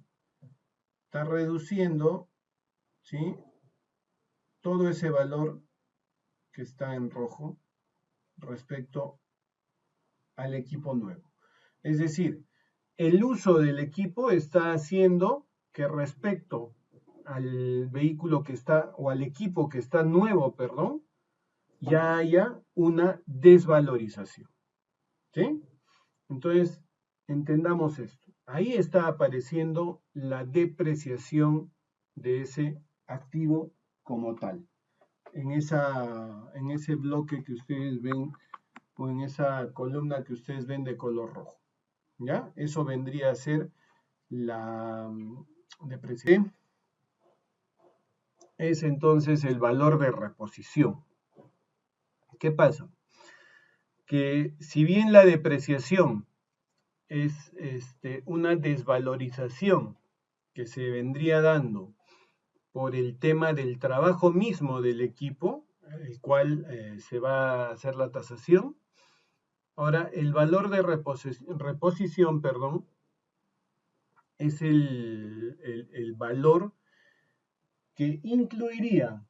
Está reduciendo, ¿sí? Todo ese valor que está en rojo respecto al equipo nuevo. Es decir, el uso del equipo está haciendo que respecto al vehículo que está, o al equipo que está nuevo, perdón, ya haya una desvalorización. ¿Sí? Entonces, entendamos esto. Ahí está apareciendo la depreciación de ese activo como tal. En ese bloque que ustedes ven o en esa columna que ustedes ven de color rojo. ¿Ya? Eso vendría a ser la depreciación. Es entonces el valor de reposición. ¿Qué pasa? que si bien la depreciación es una desvalorización que se vendría dando por el tema del trabajo mismo del equipo, el cual se va a hacer la tasación. Ahora, el valor de reposición, perdón, es el valor que incluiría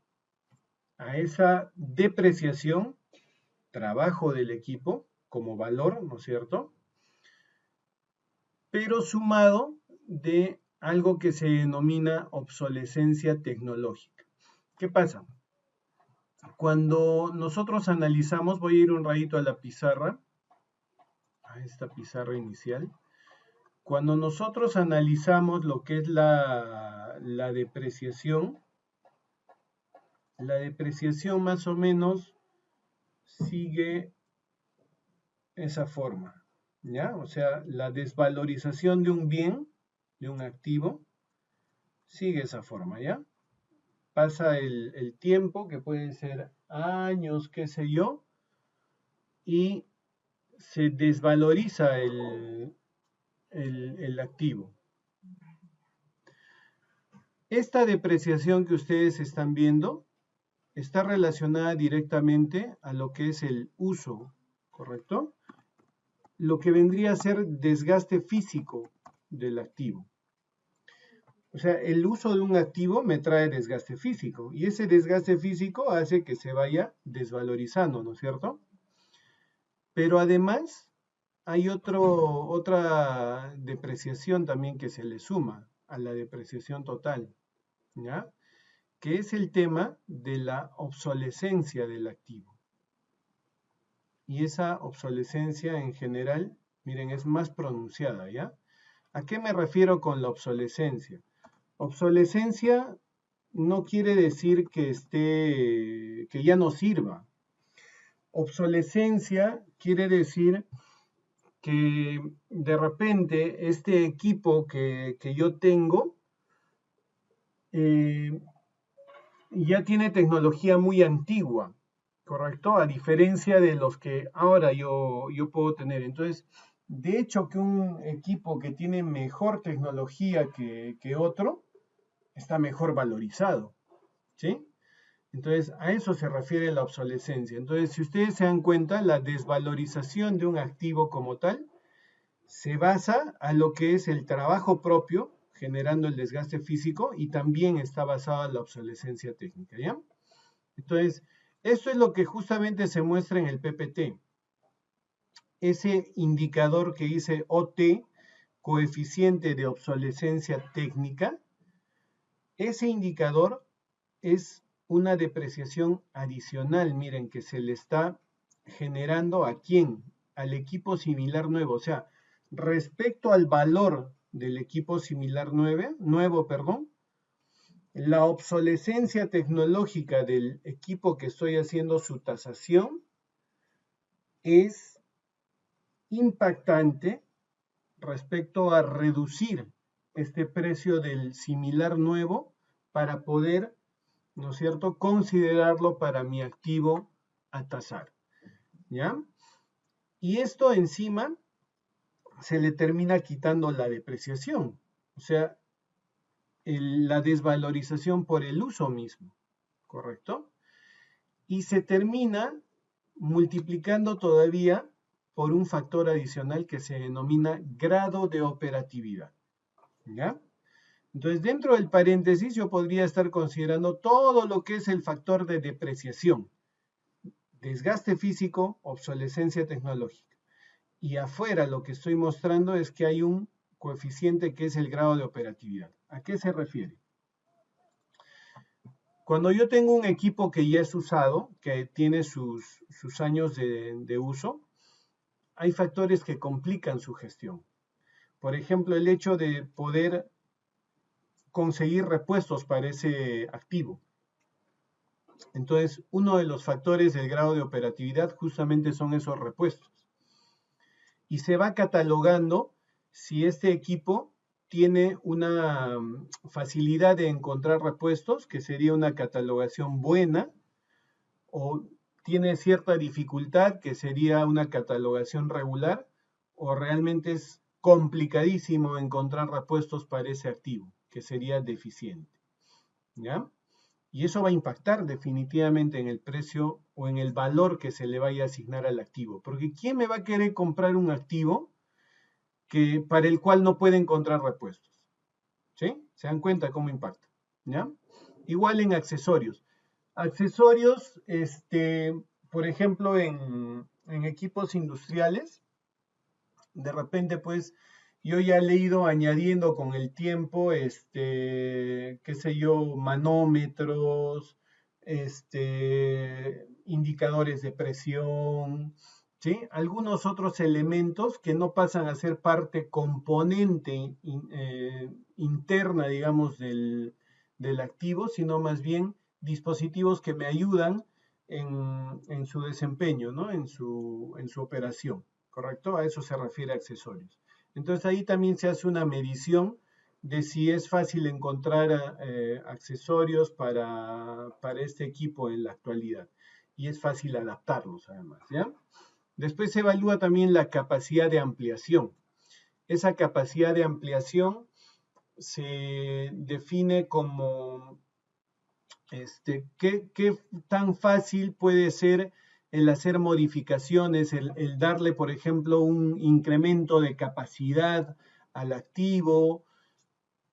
a esa depreciación, trabajo del equipo como valor, ¿no es cierto? Pero sumado de algo que se denomina obsolescencia tecnológica. ¿Qué pasa? Cuando nosotros analizamos, voy a ir un ratito a la pizarra, a esta pizarra inicial. Cuando nosotros analizamos lo que es la depreciación más o menos sigue esa forma, ¿ya? O sea, la desvalorización de un bien, de un activo, sigue esa forma, ¿ya? Pasa el tiempo, que pueden ser años, qué sé yo, y se desvaloriza el activo. Esta depreciación que ustedes están viendo está relacionada directamente a lo que es el uso, ¿correcto? Lo que vendría a ser desgaste físico del activo. O sea, el uso de un activo me trae desgaste físico y ese desgaste físico hace que se vaya desvalorizando, ¿no es cierto? Pero además hay otra depreciación también que se le suma a la depreciación total, ¿ya? Que es el tema de la obsolescencia del activo. Y esa obsolescencia en general, miren, es más pronunciada, ¿ya? ¿A qué me refiero con la obsolescencia? Obsolescencia no quiere decir que ya no sirva. Obsolescencia quiere decir que de repente este equipo que yo tengo ya tiene tecnología muy antigua, ¿correcto? A diferencia de los que ahora yo puedo tener. Entonces, de hecho que un equipo que tiene mejor tecnología que otro, está mejor valorizado, ¿sí? Entonces, a eso se refiere la obsolescencia. Entonces, si ustedes se dan cuenta, la desvalorización de un activo como tal se basa a lo que es el trabajo propio, generando el desgaste físico, y también está basada en la obsolescencia técnica, ¿ya? Entonces, esto es lo que justamente se muestra en el PPT. Ese indicador que dice OT, coeficiente de obsolescencia técnica, ese indicador es una depreciación adicional, miren, que se le está generando ¿a quién? Al equipo similar nuevo, o sea, respecto al valor del equipo similar nuevo, la obsolescencia tecnológica del equipo que estoy haciendo su tasación es impactante respecto a reducir este precio del similar nuevo para poder, ¿no es cierto?, considerarlo para mi activo a tasar, ¿ya? Y esto encima se le termina quitando la depreciación, o sea, la desvalorización por el uso mismo, ¿correcto? Y se termina multiplicando todavía por un factor adicional que se denomina grado de operatividad, ¿ya? Entonces, dentro del paréntesis yo podría estar considerando todo lo que es el factor de depreciación, desgaste físico, obsolescencia tecnológica. Y afuera lo que estoy mostrando es que hay un coeficiente que es el grado de operatividad. ¿A qué se refiere? Cuando yo tengo un equipo que ya es usado, que tiene sus años de uso, hay factores que complican su gestión. Por ejemplo, el hecho de poder conseguir repuestos para ese activo. Entonces, uno de los factores del grado de operatividad justamente son esos repuestos. Y se va catalogando si este equipo tiene una facilidad de encontrar repuestos, que sería una catalogación buena, o tiene cierta dificultad, que sería una catalogación regular, o realmente es complicadísimo encontrar repuestos para ese activo, que sería deficiente. ¿Ya? Y eso va a impactar definitivamente en el precio o en el valor que se le vaya a asignar al activo. Porque ¿quién me va a querer comprar un activo para el cual no puede encontrar repuestos? ¿Sí? ¿Se dan cuenta cómo impacta? ¿Ya? Igual en accesorios. Accesorios, por ejemplo, en equipos industriales, de repente, pues, yo ya le he ido añadiendo con el tiempo, qué sé yo, manómetros, indicadores de presión, ¿sí? Algunos otros elementos que no pasan a ser parte componente interna, digamos, del activo, sino más bien dispositivos que me ayudan en su desempeño, ¿no? En su operación. ¿Correcto? A eso se refiere accesorios. Entonces ahí también se hace una medición de si es fácil encontrar accesorios para este equipo en la actualidad. Y es fácil adaptarlos además, ¿ya? Después se evalúa también la capacidad de ampliación. Esa capacidad de ampliación se define como qué tan fácil puede ser el hacer modificaciones, el darle, por ejemplo, un incremento de capacidad al activo.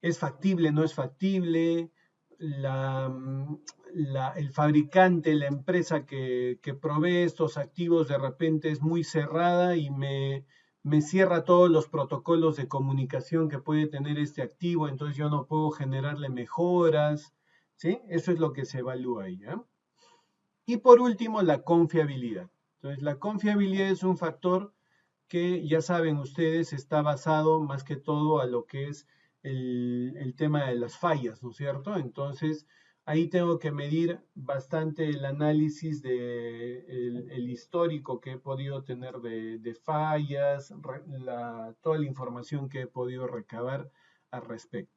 ¿Es factible, no es factible? El fabricante, la empresa que provee estos activos de repente es muy cerrada y me cierra todos los protocolos de comunicación que puede tener este activo, entonces yo no puedo generarle mejoras, ¿sí? Eso es lo que se evalúa ahí, ¿eh? Y por último, la confiabilidad. Entonces, la confiabilidad es un factor que, ya saben ustedes, está basado más que todo a lo que es el tema de las fallas, ¿no es cierto? Entonces, ahí tengo que medir bastante el análisis el histórico que he podido tener de fallas, toda la información que he podido recabar al respecto.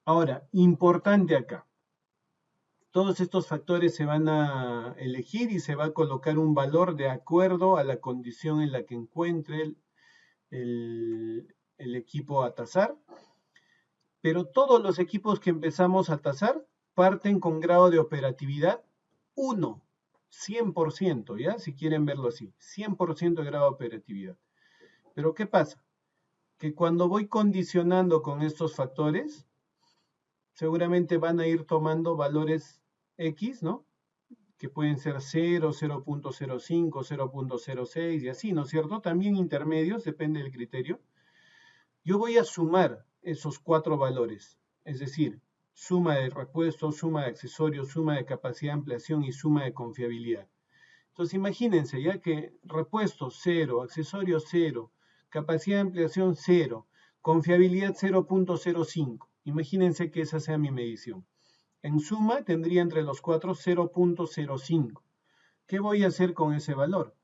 Ahora, importante acá. Todos estos factores se van a elegir y se va a colocar un valor de acuerdo a la condición en la que encuentre el equipo a tasar. Pero todos los equipos que empezamos a tasar parten con grado de operatividad 1, 100%, ¿ya? Si quieren verlo así, 100% de grado de operatividad. Pero ¿qué pasa? Que cuando voy condicionando con estos factores, seguramente van a ir tomando valores X, ¿no? Que pueden ser 0, 0.05, 0.06 y así, ¿no es cierto? También intermedios, depende del criterio. Yo voy a sumar esos 4 valores, es decir, suma de repuestos, suma de accesorios, suma de capacidad de ampliación y suma de confiabilidad. Entonces imagínense ya que repuestos 0, accesorios 0, capacidad de ampliación 0, confiabilidad 0.05. Imagínense que esa sea mi medición. En suma, tendría entre los 4 0.05. ¿Qué voy a hacer con ese valor?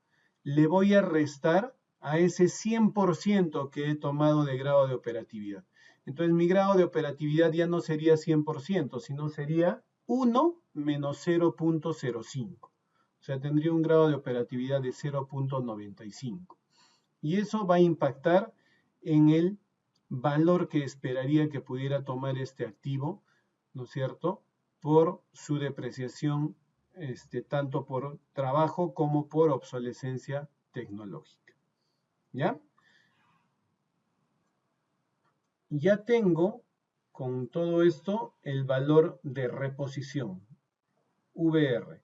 Le voy a restar a ese 100% que he tomado de grado de operatividad. Entonces mi grado de operatividad ya no sería 100%, sino sería 1 menos 0.05. O sea, tendría un grado de operatividad de 0.95. Y eso va a impactar en el valor que esperaría que pudiera tomar este activo, ¿no es cierto?, por su depreciación, tanto por trabajo como por obsolescencia tecnológica. ¿Ya? Ya tengo con todo esto el valor de reposición, VR.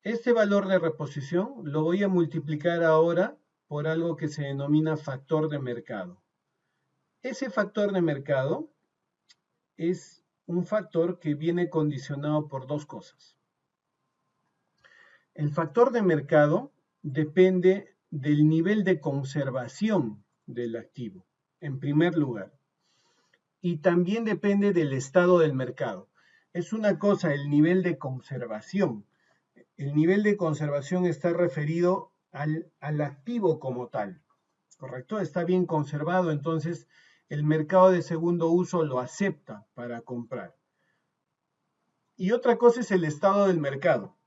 Este valor de reposición lo voy a multiplicar ahora por algo que se denomina factor de mercado. Ese factor de mercado es un factor que viene condicionado por 2 cosas. El factor de mercado depende del nivel de conservación del activo, en primer lugar. Y también depende del estado del mercado. Es una cosa el nivel de conservación. El nivel de conservación está referido al activo como tal, ¿correcto? Está bien conservado, entonces el mercado de segundo uso lo acepta para comprar. Y otra cosa es el estado del mercado.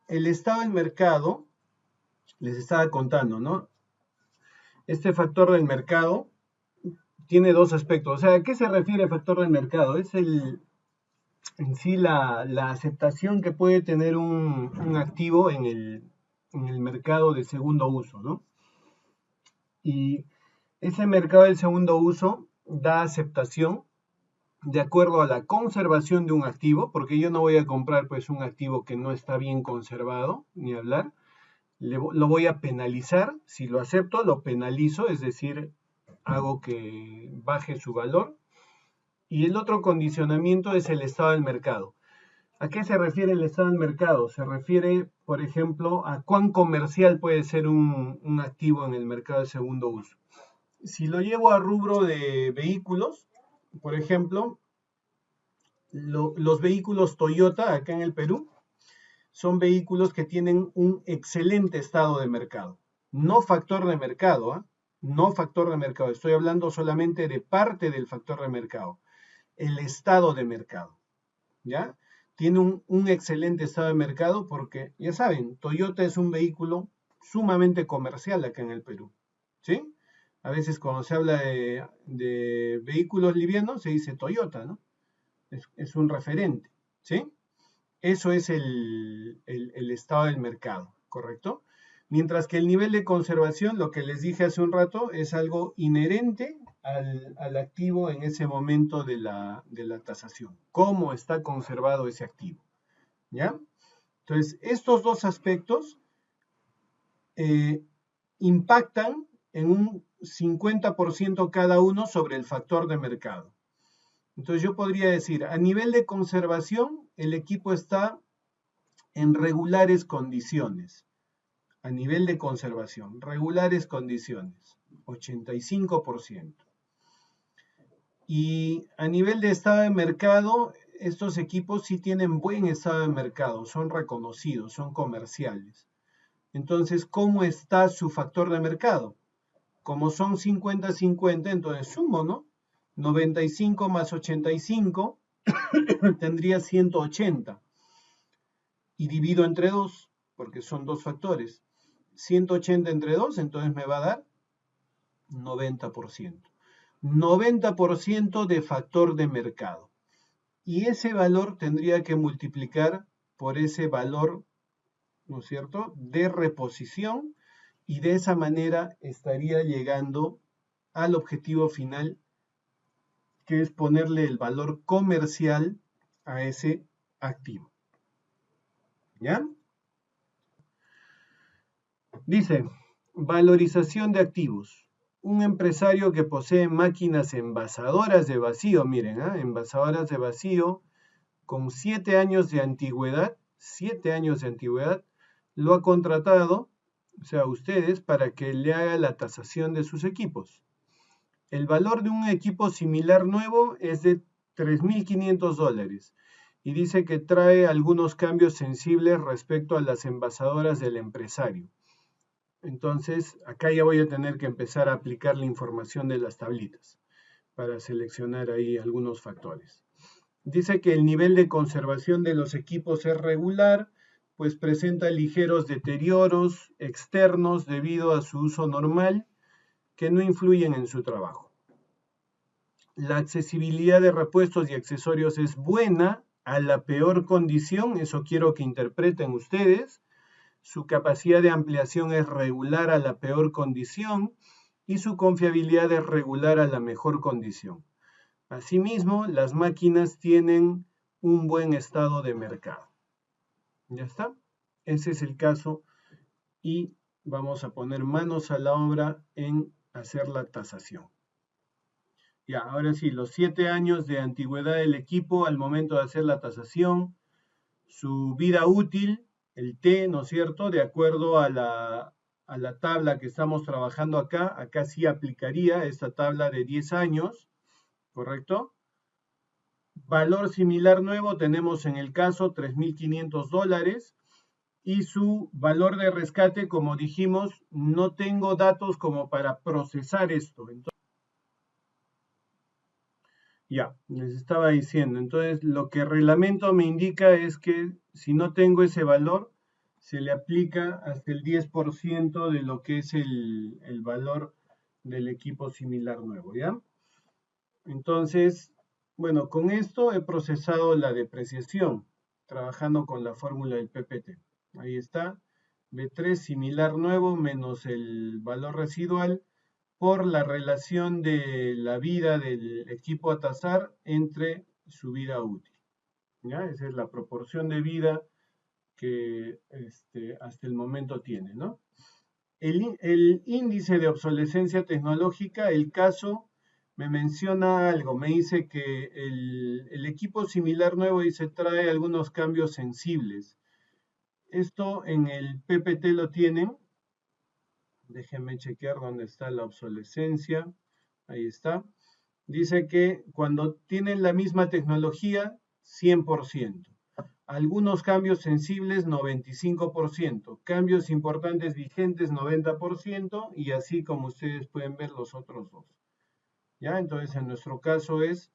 el estado del mercado, les estaba contando, ¿no? Este factor del mercado tiene dos aspectos. O sea, ¿a qué se refiere el factor del mercado? Es en sí la aceptación que puede tener un activo en el mercado de segundo uso, ¿no? Y ese mercado del segundo uso da aceptación de acuerdo a la conservación de un activo, porque yo no voy a comprar pues un activo que no está bien conservado, ni hablar. Lo voy a penalizar, si lo acepto, lo penalizo, es decir, hago que baje su valor. Y el otro condicionamiento es el estado del mercado. ¿A qué se refiere el estado del mercado? Se refiere, por ejemplo, a cuán comercial puede ser un activo en el mercado de segundo uso. Si lo llevo a rubro de vehículos, por ejemplo, los vehículos Toyota acá en el Perú son vehículos que tienen un excelente estado de mercado. No factor de mercado, ¿eh? No factor de mercado. Estoy hablando solamente de parte del factor de mercado. El estado de mercado, ¿ya? Tiene un excelente estado de mercado porque, ya saben, Toyota es un vehículo sumamente comercial acá en el Perú, ¿sí? A veces cuando se habla de vehículos livianos se dice Toyota, ¿no? Es un referente, ¿sí? Eso es el estado del mercado, ¿correcto? Mientras que el nivel de conservación, lo que les dije hace un rato, es algo inherente al activo en ese momento de la tasación. ¿Cómo está conservado ese activo? ¿Ya? Entonces, estos dos aspectos impactan en un 50% cada uno sobre el factor de mercado. Entonces yo podría decir, a nivel de conservación, el equipo está en regulares condiciones. A nivel de conservación, regulares condiciones, 85%. Y a nivel de estado de mercado, estos equipos sí tienen buen estado de mercado, son reconocidos, son comerciales. Entonces, ¿cómo está su factor de mercado? Como son 50-50, entonces sumo, ¿no? 95 más 85 tendría 180. Y divido entre 2, porque son dos factores. 180 entre 2, entonces me va a dar 90%. 90% de factor de mercado. Y ese valor tendría que multiplicar por ese valor, ¿no es cierto?, de reposición, y de esa manera estaría llegando al objetivo final, que es ponerle el valor comercial a ese activo. ¿Ya? Dice, valorización de activos. Un empresario que posee máquinas envasadoras de vacío, miren, envasadoras de vacío, con 7 años de antigüedad, 7 años de antigüedad, lo ha contratado, o sea, ustedes, para que le haga la tasación de sus equipos. El valor de un equipo similar nuevo es de $3.500 y dice que trae algunos cambios sensibles respecto a las envasadoras del empresario. Entonces, acá ya voy a tener que empezar a aplicar la información de las tablitas para seleccionar ahí algunos factores. Dice que el nivel de conservación de los equipos es regular, pues presenta ligeros deterioros externos debido a su uso normal que no influyen en su trabajo. La accesibilidad de repuestos y accesorios es buena a la peor condición, eso quiero que interpreten ustedes. Su capacidad de ampliación es regular a la peor condición y su confiabilidad es regular a la mejor condición. Asimismo, las máquinas tienen un buen estado de mercado. ¿Ya está? Ese es el caso y vamos a poner manos a la obra en hacer la tasación. Ya, ahora sí, los 7 años de antigüedad del equipo al momento de hacer la tasación, su vida útil, el T, ¿no es cierto? De acuerdo a la tabla que estamos trabajando acá sí aplicaría esta tabla de 10 años, ¿correcto? Valor similar nuevo tenemos en el caso $3.500 y su valor de rescate, como dijimos, no tengo datos como para procesar esto. Entonces, ya, les estaba diciendo, entonces lo que el reglamento me indica es que si no tengo ese valor, se le aplica hasta el 10% de lo que es el valor del equipo similar nuevo, ¿ya? Entonces, bueno, con esto he procesado la depreciación, trabajando con la fórmula del PPT. Ahí está, B3 similar nuevo menos el valor residual por la relación de la vida del equipo a tasar entre su vida útil. ¿Ya? Esa es la proporción de vida que hasta el momento tiene, ¿no? El índice de obsolescencia tecnológica, el caso me menciona algo, me dice que el equipo similar nuevo dice trae algunos cambios sensibles. Esto en el PPT lo tienen. Déjenme chequear dónde está la obsolescencia. Ahí está. Dice que cuando tienen la misma tecnología, 100%. Algunos cambios sensibles, 95%. Cambios importantes vigentes, 90%. Y así como ustedes pueden ver los otros dos. ¿Ya? Entonces, en nuestro caso es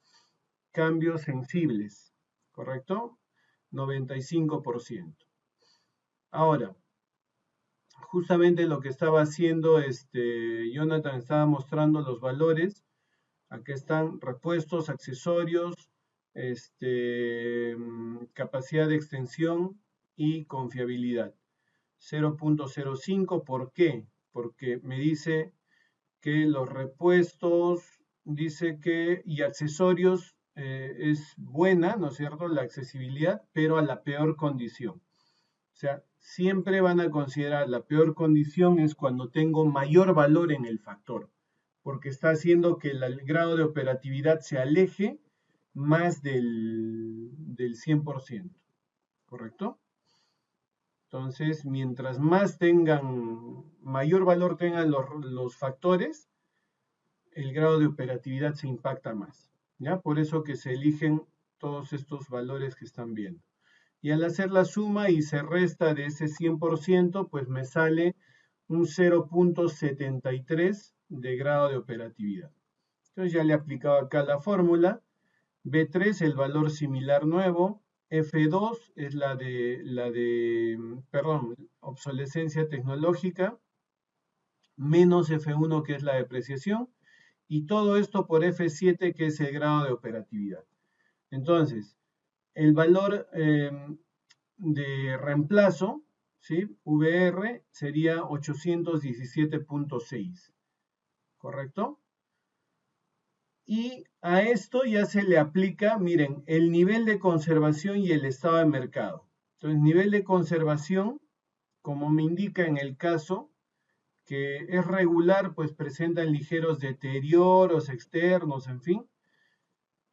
cambios sensibles. ¿Correcto? 95%. Ahora, justamente lo que estaba haciendo Jonathan estaba mostrando los valores. Acá están repuestos, accesorios, capacidad de extensión y confiabilidad. 0.05, ¿por qué? Porque me dice que los repuestos, dice que, y accesorios es buena, ¿no es cierto?, la accesibilidad, pero a la peor condición. O sea, siempre van a considerar la peor condición es cuando tengo mayor valor en el factor, porque está haciendo que el grado de operatividad se aleje más del 100%, ¿correcto? Entonces, mientras más mayor valor tengan los factores, el grado de operatividad se impacta más, ¿ya? Por eso que se eligen todos estos valores que están viendo. Y al hacer la suma y se resta de ese 100%, pues me sale un 0.73 de grado de operatividad. Entonces ya le he aplicado acá la fórmula. B3, el valor similar nuevo. F2 es la de obsolescencia tecnológica, menos F1, que es la depreciación, y todo esto por F7, que es el grado de operatividad. Entonces, el valor de reemplazo, ¿sí? VR sería 817.6, ¿correcto? Y a esto ya se le aplica, miren, el nivel de conservación y el estado de mercado. Entonces, nivel de conservación, como me indica en el caso, que es regular, pues presentan ligeros deterioros externos, en fin,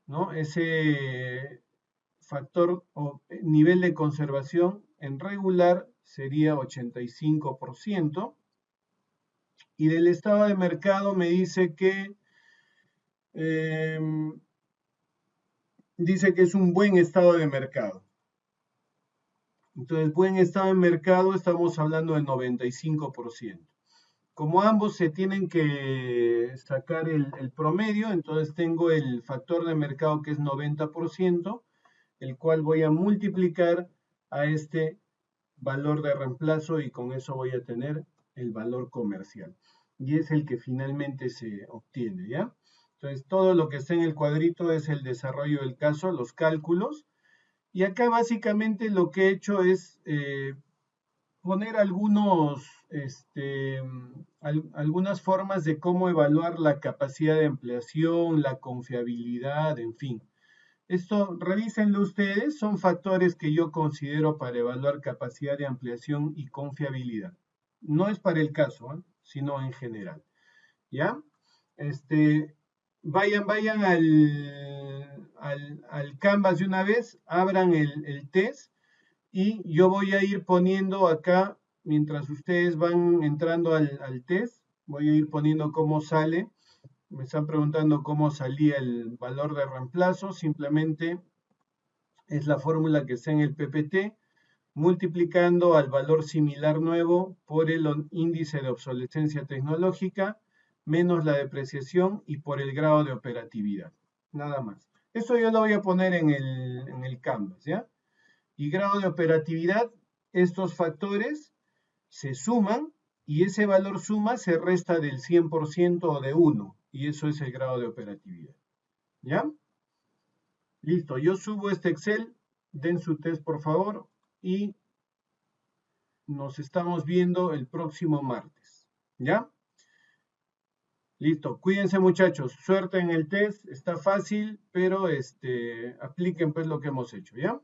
¿no? Ese factor o nivel de conservación en regular sería 85%. Y del estado de mercado me dice que es un buen estado de mercado. Entonces, buen estado de mercado, estamos hablando del 95%. Como ambos se tienen que sacar el promedio, entonces tengo el factor de mercado que es 90%, el cual voy a multiplicar a este valor de reemplazo y con eso voy a tener el valor comercial. Y es el que finalmente se obtiene, ¿ya? Entonces, todo lo que está en el cuadrito es el desarrollo del caso, los cálculos. Y acá básicamente lo que he hecho es poner algunas formas de cómo evaluar la capacidad de ampliación, la confiabilidad, en fin. Esto, revísenlo ustedes, son factores que yo considero para evaluar capacidad de ampliación y confiabilidad. No es para el caso, ¿eh? Sino en general. ¿Ya? Vayan al Canvas de una vez, abran el test y yo voy a ir poniendo acá, mientras ustedes van entrando al test, voy a ir poniendo cómo sale. Me están preguntando cómo salía el valor de reemplazo. Simplemente es la fórmula que está en el PPT, multiplicando al valor similar nuevo por el índice de obsolescencia tecnológica, menos la depreciación y por el grado de operatividad. Nada más. Eso yo lo voy a poner en el Canvas, ¿ya? Y grado de operatividad, estos factores se suman y ese valor suma se resta del 100% o de 1, y eso es el grado de operatividad. ¿Ya? Listo, yo subo este Excel, den su test por favor, y nos estamos viendo el próximo martes. ¿Ya? Listo, cuídense muchachos, suerte en el test, está fácil, pero apliquen pues lo que hemos hecho, ¿ya?